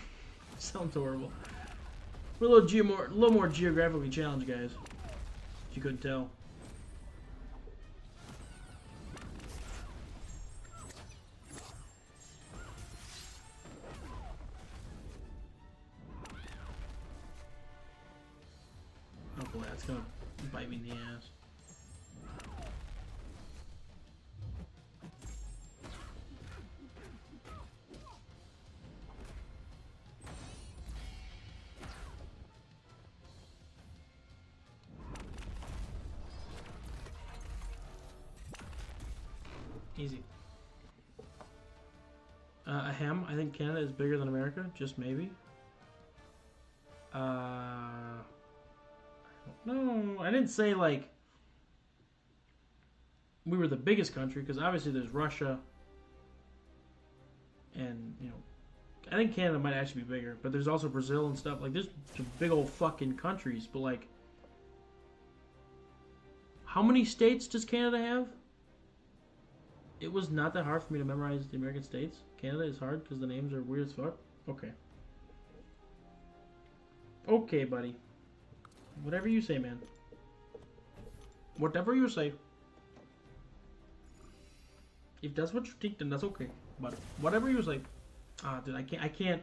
Sounds horrible. We're a little more geographically challenged, guys. If you couldn't tell. Oh boy, that's gonna bite me in the ass. Easy. Ahem, I think Canada is bigger than America, just maybe. No, I didn't say like we were the biggest country, because obviously there's Russia, and you know, I think Canada might actually be bigger, but there's also Brazil and stuff. Like there's some big old fucking countries, but like, how many states does Canada have? It was not that hard for me to memorize the American states. Canada is hard because the names are weird as fuck. Okay. Okay, buddy. Whatever you say, man. Whatever you say. If that's what you think, then that's okay. But whatever you say. Ah, dude, I can't.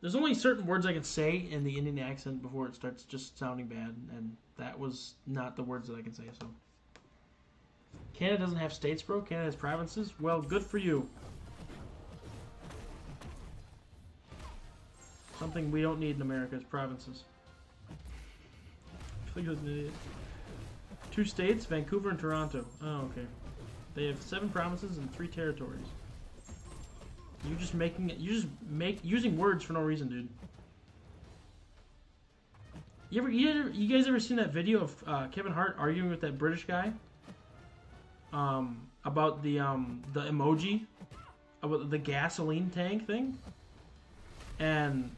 There's only certain words I can say in the Indian accent before it starts just sounding bad, and that was not the words that I can say, so. Canada doesn't have states, bro. Canada has provinces. Well, good for you. Something we don't need in America is provinces. I feel like I'm an idiot. 2 states, Vancouver and Toronto. Oh, okay. They have 7 provinces and 3 territories. You're just making it. You just using words for no reason, dude. You guys ever seen that video of Kevin Hart arguing with that British guy? About the emoji, about the gasoline tank thing, and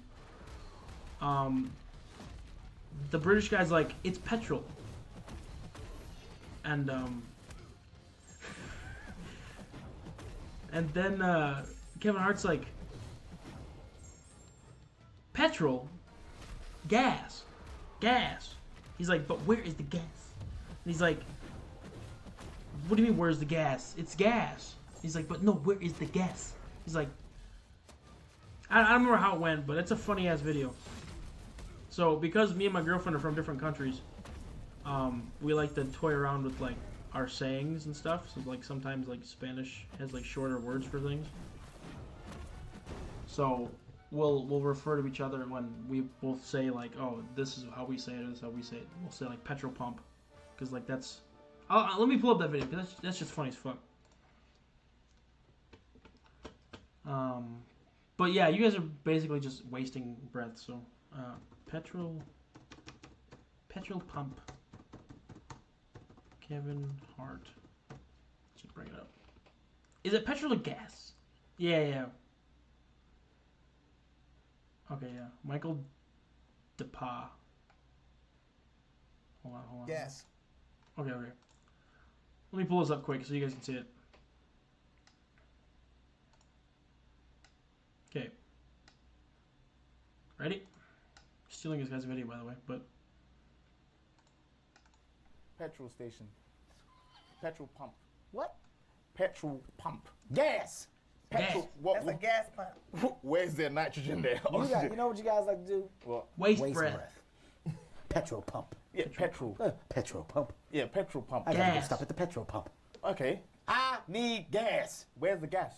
the British guy's like, it's petrol, and and then Kevin Hart's like, petrol, gas. He's like, but where is the gas? And he's like, what do you mean, where's the gas? It's gas. He's like, but no, where is the gas? He's like, I don't remember how it went, but it's a funny ass video. So because me and my girlfriend are from different countries, we like to toy around with like our sayings and stuff. So like sometimes like Spanish has like shorter words for things. So we'll refer to each other when we both say like, oh, this is how we say it, or this is how we say it. We'll say like petrol pump, because like that's. Let me pull up that video, because that's just funny as fuck. But yeah, you guys are basically just wasting breath. So, petrol pump. Kevin Hart. Let's bring it up. Is it petrol or gas? Yeah. Okay, yeah. Michael DePa. Hold on. Gas. Okay. Let me pull this up quick so you guys can see it. Okay. Ready? Stealing this guy's video, by the way, but. Petrol station. Petrol pump. What? Petrol pump. Gas. Petrol. That's a gas pump. Where's there nitrogen there? You know what you guys like to do? What? Waste breath. Petrol pump. Yeah, petrol. Petrol pump. Yeah, petrol pump. I gotta go Gas. stop at the petrol pump. Okay. I need gas. Where's the gas?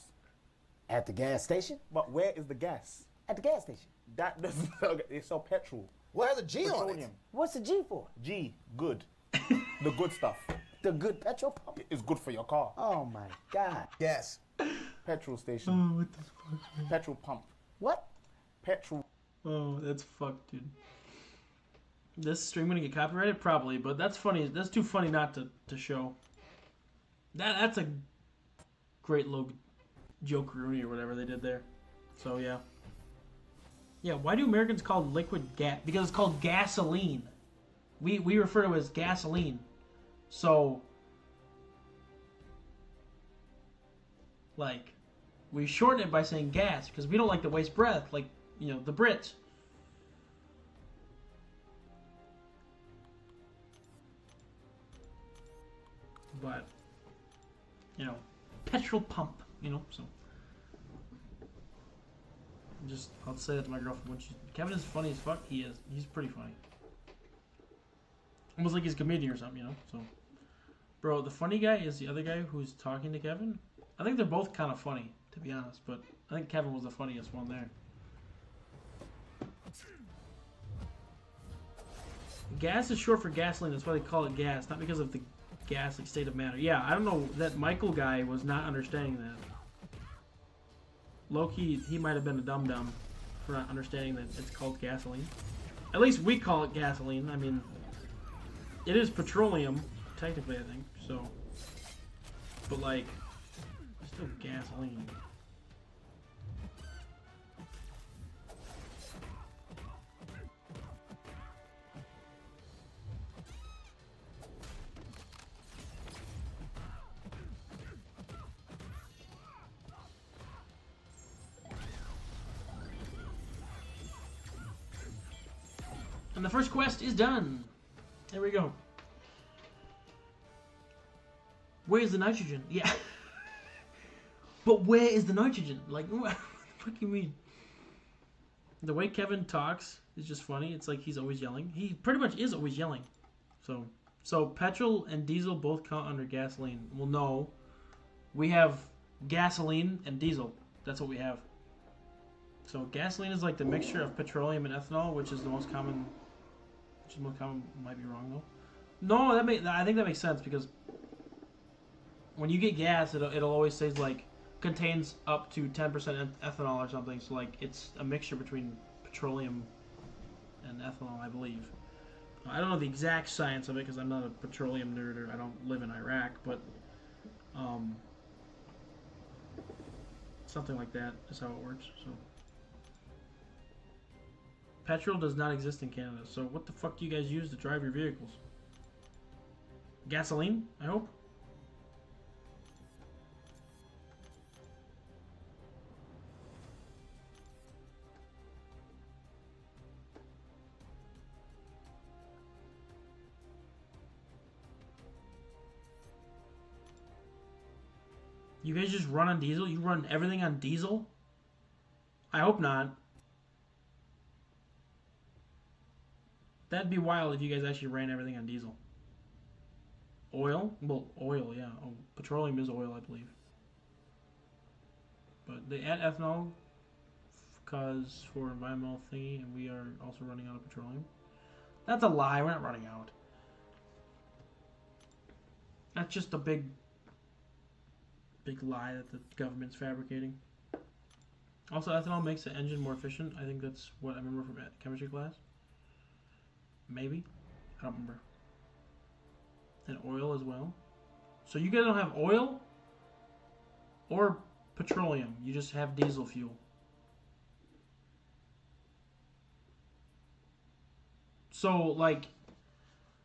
At the gas station? But where is the gas? At the gas station. That doesn't. They sell petrol. Where's the G on it? Petroleum. What's the G for? G. Good. The good stuff. The good petrol pump? It's good for your car. Oh my God. Gas. Petrol station. Oh, what the fuck, man? Petrol pump. What? Petrol. Oh, that's fucked, dude. This stream gonna get copyrighted? Probably, but that's funny. That's too funny not to show. That's a great little joke-rooney or whatever they did there. So, yeah. Yeah, why do Americans call liquid gas? Because it's called gasoline. We refer to it as gasoline. So, like, we shorten it by saying gas because we don't like to waste breath, like, you know, the Brits. But, you know, petrol pump, you know, so. I'll say that to my girlfriend when Kevin is funny as fuck. He is. He's pretty funny. Almost like he's a comedian or something, you know, so. Bro, the funny guy is the other guy who's talking to Kevin. I think they're both kind of funny, to be honest, but I think Kevin was the funniest one there. Gas is short for gasoline. That's why they call it gas, not because of the gas, like, state of matter. Yeah, I don't know. That Michael guy was not understanding that. Low-key, he might have been a dum-dum for not understanding that it's called gasoline. At least we call it gasoline. I mean, it is petroleum, technically, I think, so. But, like, it's still gasoline. the first quest is done. There we go. Where's the nitrogen? Yeah. But where is the nitrogen? Like, what the fuck you mean? The way Kevin talks is just funny. It's like he's always yelling. He pretty much is always yelling. So petrol and diesel both count under gasoline. Well, no. We have gasoline and diesel. That's what we have. So gasoline is like the mixture of petroleum and ethanol, which is the most common. Might be wrong though. No, I think that makes sense because when you get gas, it'll always say like contains up to 10% ethanol or something. So like it's a mixture between petroleum and ethanol, I believe. I don't know the exact science of it because I'm not a petroleum nerd or I don't live in Iraq, but something like that is how it works. So petrol does not exist in Canada. So what the fuck do you guys use to drive your vehicles? Gasoline, I hope. You guys just run on diesel? You run everything on diesel? I hope not. That'd be wild if you guys actually ran everything on diesel. Oil? Well, oil, yeah. Oh, petroleum is oil, I believe. But they add ethanol because for environmental thingy, and we are also running out of petroleum. That's a lie. We're not running out. That's just a big lie that the government's fabricating. Also, ethanol makes the engine more efficient. I think that's what I remember from chemistry class. Maybe. I don't remember. And oil as well. So you guys don't have oil or petroleum. You just have diesel fuel. So, like,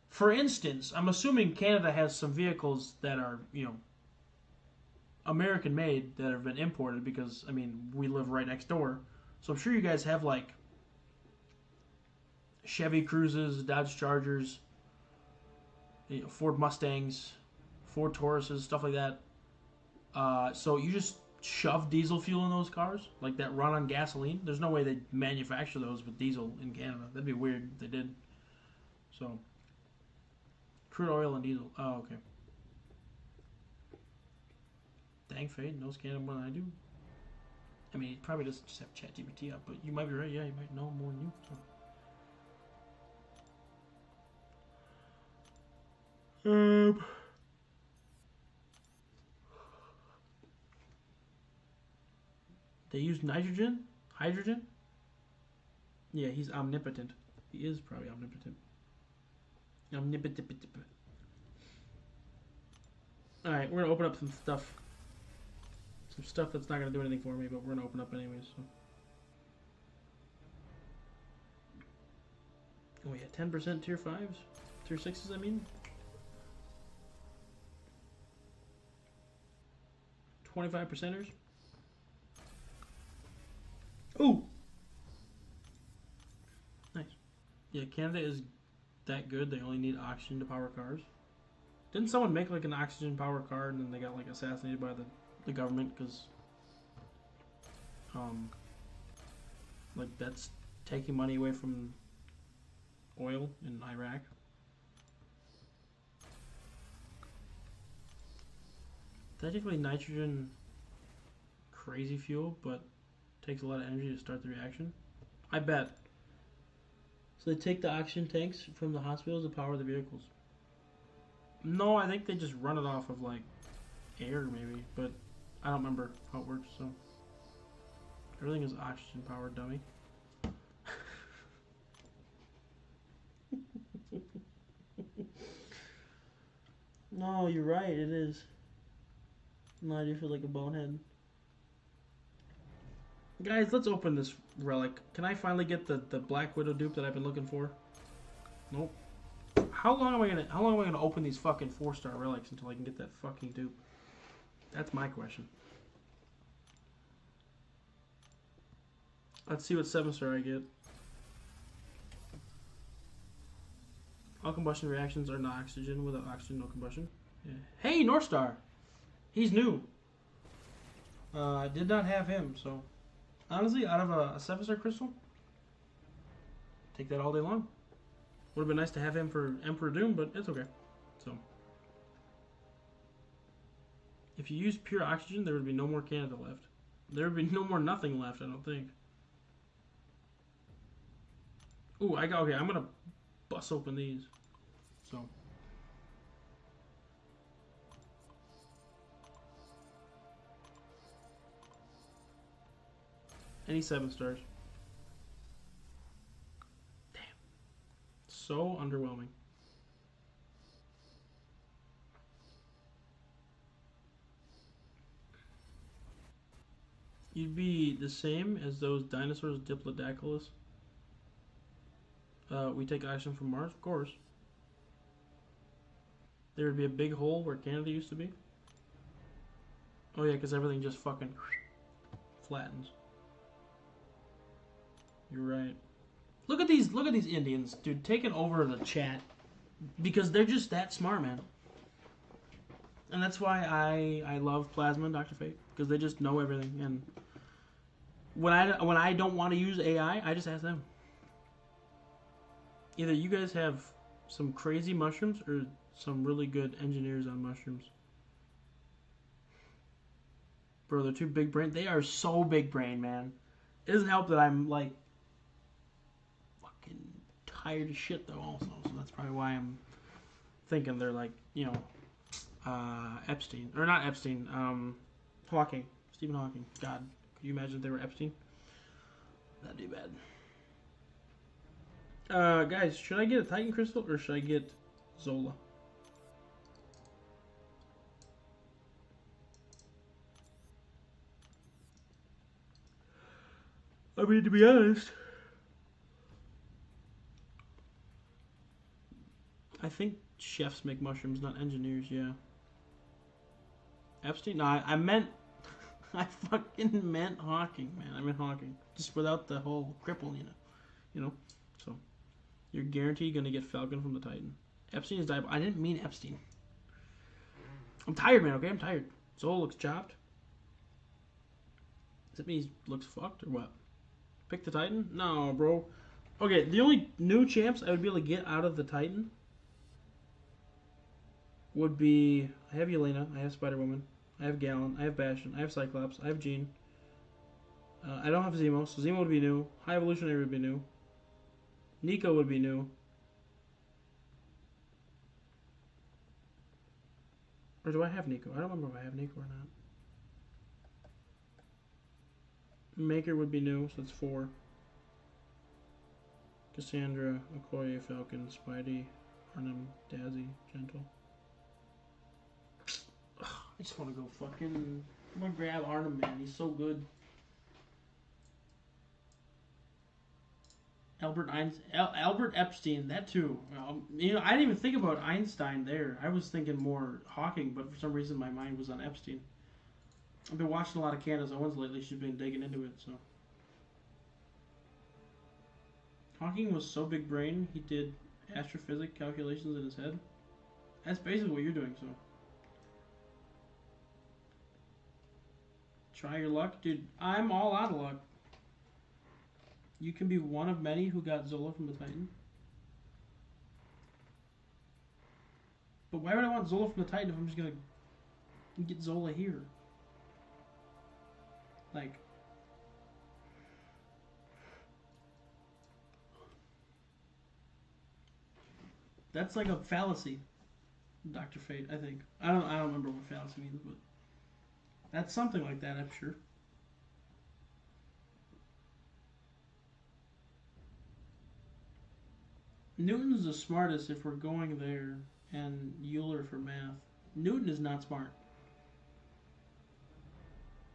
for instance, I'm assuming Canada has some vehicles that are, you know, American made that have been imported because, I mean, we live right next door. So I'm sure you guys have, like, Chevy Cruzes, Dodge Chargers, you know, Ford Mustangs, Ford Tauruses, stuff like that. So you just shove diesel fuel in those cars, like that run on gasoline. There's no way they manufacture those with diesel in Canada. That'd be weird if they did. So, crude oil and diesel. Oh, okay. Dang, Fade knows Canada more than I do. I mean, he probably doesn't just have ChatGPT up, but you might be right. Yeah, you might know more than you. So. They use nitrogen? Hydrogen? Yeah, he's omnipotent. He is probably omnipotent. Omnipotent. Alright, we're gonna open up some stuff. Some stuff that's not gonna do anything for me, but we're gonna open up anyways, so. Oh yeah, 10% tier 5s? Tier 6s, I mean? 25%ers? Ooh! Nice. Yeah, Canada is that good, they only need oxygen to power cars. Didn't someone make like an oxygen powered car and then they got like assassinated by the government because like that's taking money away from oil in Iraq? Technically nitrogen crazy fuel, but takes a lot of energy to start the reaction. I bet. So they take the oxygen tanks from the hospitals to power the vehicles. No, I think they just run it off of like air maybe, but I don't remember how it works, so everything is oxygen powered, dummy. No, you're right, it is. No, I do feel like a bonehead. Guys, let's open this relic. Can I finally get the Black Widow dupe that I've been looking for? Nope. How long am I gonna open these fucking 4-star relics until I can get that fucking dupe? That's my question. Let's see what 7-star I get. All combustion reactions are not oxygen. Without oxygen, no combustion. Yeah. Hey, North Star. He's new. I did not have him, so honestly, out of a 7-star crystal, take that all day long. Would have been nice to have him for Emperor Doom, but it's okay. So, if you used pure oxygen, there would be no more Canada left. There would be no more nothing left, I don't think. Ooh, okay, I'm gonna bust open these. So. Any 7 stars. Damn. So underwhelming. You'd be the same as those dinosaurs, Diplodocus. We take oxygen from Mars, of course. There would be a big hole where Canada used to be. Oh yeah, because everything just fucking flattens. You're right. Look at these Indians, dude, taking over the chat because they're just that smart, man. And that's why I love Plasma and Dr. Fate, because they just know everything. And when I don't want to use AI, I just ask them. Either you guys have some crazy mushrooms or some really good engineers on mushrooms. Bro, they're too big brain. They are so big brain, man. It doesn't help that I'm like fucking tired of shit though also. So that's probably why I'm thinking they're like, you know, Epstein. Or not Epstein, Hawking. Stephen Hawking. God, could you imagine if they were Epstein? That'd be bad. Guys, should I get a Titan Crystal or should I get Zola? I mean, to be honest, I think chefs make mushrooms, not engineers, yeah. Epstein? No, I meant, I fucking meant Hawking, man. I meant Hawking. Just without the whole cripple, you know? So, you're guaranteed gonna get Falcon from the Titan. Epstein is diabolical. I didn't mean Epstein. I'm tired, man, okay? I'm tired. Zola looks chopped. Does that mean he looks fucked or what? Pick the Titan? No, bro. Okay, the only new champs I would be able to get out of the Titan would be... I have Yelena, I have Spider-Woman, I have Gallon, I have Bastion, I have Cyclops, I have Jean. I don't have Zemo, so Zemo would be new. High Evolutionary would be new. Nico would be new. Or do I have Nico? I don't remember if I have Nico or not. Maker would be new, so that's 4. Cassandra, Okoye, Falcon, Spidey, Arnhem, Dazzy, Gentle. Ugh, I just want to go fucking... I'm gonna grab Arnhem, man. He's so good. Albert Epstein, that too. You know, I didn't even think about Einstein there. I was thinking more Hawking, but for some reason my mind was on Epstein. I've been watching a lot of Candace Owens lately. She's been digging into it, so. Hawking was so big brain, he did astrophysics calculations in his head. That's basically what you're doing, so. Try your luck. Dude, I'm all out of luck. You can be one of many who got Zola from the Titan. But why would I want Zola from the Titan if I'm just gonna get Zola here? Like, that's like a fallacy, Dr. Fate, I think. I don't remember what fallacy means, but that's something like that, I'm sure. Newton's the smartest if we're going there, and Euler for math. Newton is not smart.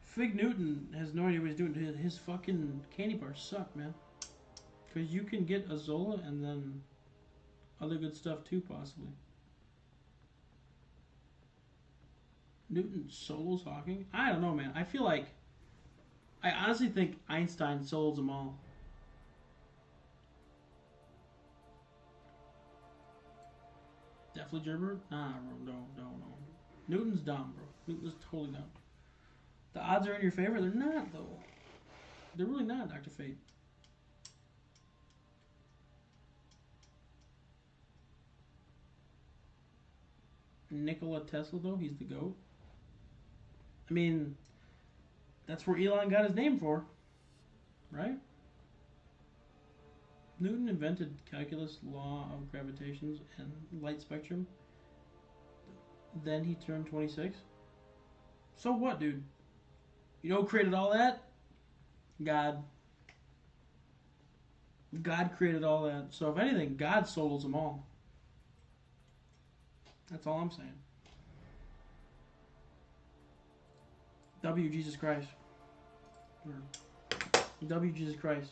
Fig Newton has no idea what he's doing. His fucking candy bars suck, man. Because you can get a Zola and then other good stuff too, possibly. Newton solos Hawking? I don't know, man. I feel like... I honestly think Einstein solos them all. Definitely Gerber? Nah, bro. No. Newton's dumb, bro. Newton's totally dumb. The odds are in your favor? They're not, though. They're really not, Dr. Fate. Nikola Tesla, though, he's the GOAT. I mean, that's where Elon got his name for, right? Newton invented calculus, law of gravitations, and light spectrum. Then he turned 26. So what, dude? You know who created all that? God. God created all that. So if anything, God solos them all. That's all I'm saying. W Jesus Christ. Or W Jesus Christ.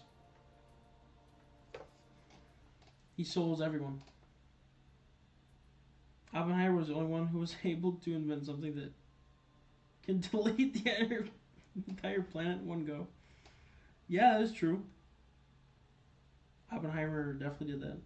He solos everyone. Oppenheimer was the only one who was able to invent something that can delete the entire planet in one go. Yeah, that is true. Oppenheimer definitely did that.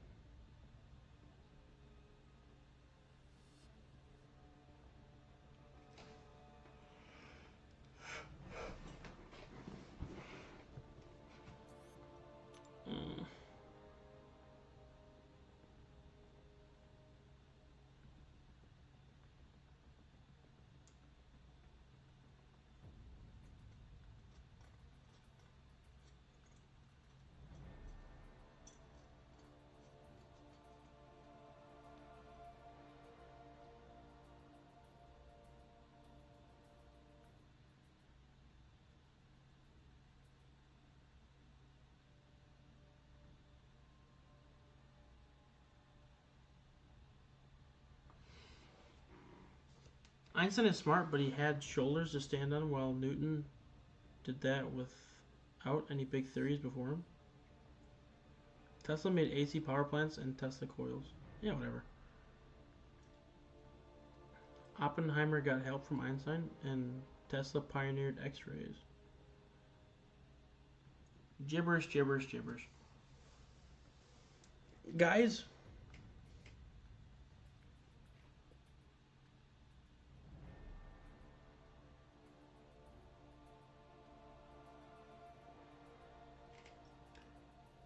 Einstein is smart, but he had shoulders to stand on, while Newton did that without any big theories before him. Tesla made AC power plants and Tesla coils. Yeah, whatever. Oppenheimer got help from Einstein, and Tesla pioneered X-rays. Gibberish. Guys,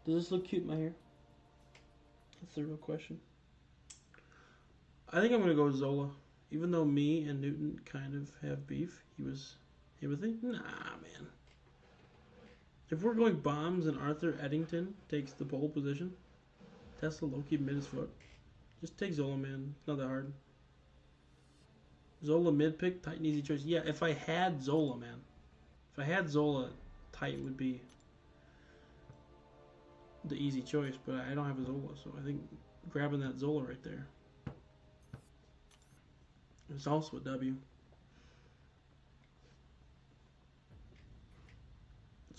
does this look cute in my hair? That's the real question. I think I'm going to go with Zola. Even though me and Newton kind of have beef, he was empathy. Nah, man. If we're going bombs and Arthur Eddington takes the pole position, Tesla low-key mid his foot. Just take Zola, man. It's not that hard. Zola mid-pick, tight and easy choice. Yeah, if I had Zola, man. If I had Zola, tight would be the easy choice, but I don't have a Zola, so I think grabbing that Zola right there. It's also a W.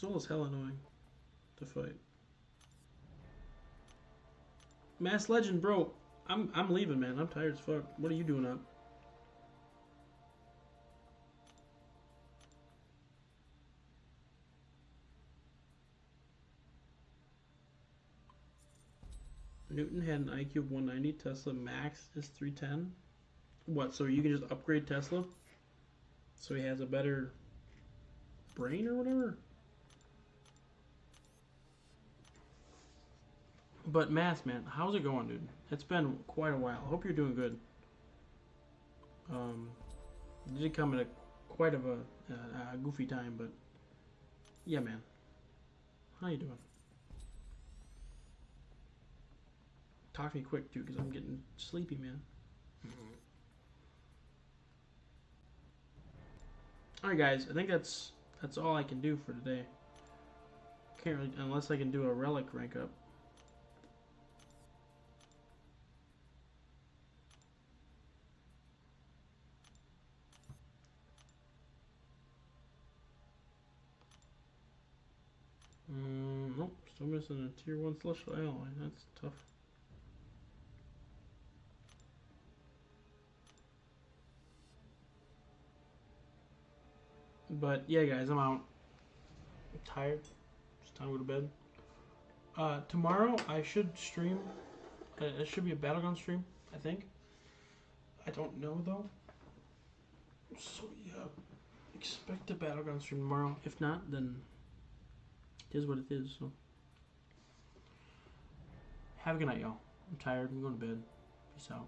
Zola's hella annoying to fight. Mass Legend, bro. I'm leaving, man. I'm tired as fuck. What are you doing up? Newton had an IQ of 190. Tesla max is 310. What, so you can just upgrade Tesla? So he has a better brain or whatever? But math, man, how's it going, dude? It's been quite a while. I hope you're doing good. You did come at a quite of a goofy time, but yeah, man. How you doing? Talk to me quick, dude, because I'm getting sleepy, man. Alright, guys, I think that's all I can do for today. Can't really, unless I can do a relic rank up. Nope, still missing a tier 1 celestial alloy. That's tough. But yeah, guys, I'm out. I'm tired. It's time to go to bed. Tomorrow I should stream. It should be a Battleground stream, I think. I don't know though. So yeah, expect a Battleground stream tomorrow. If not, then it is what it is. So have a good night, y'all. I'm tired. I'm going to bed. Peace out.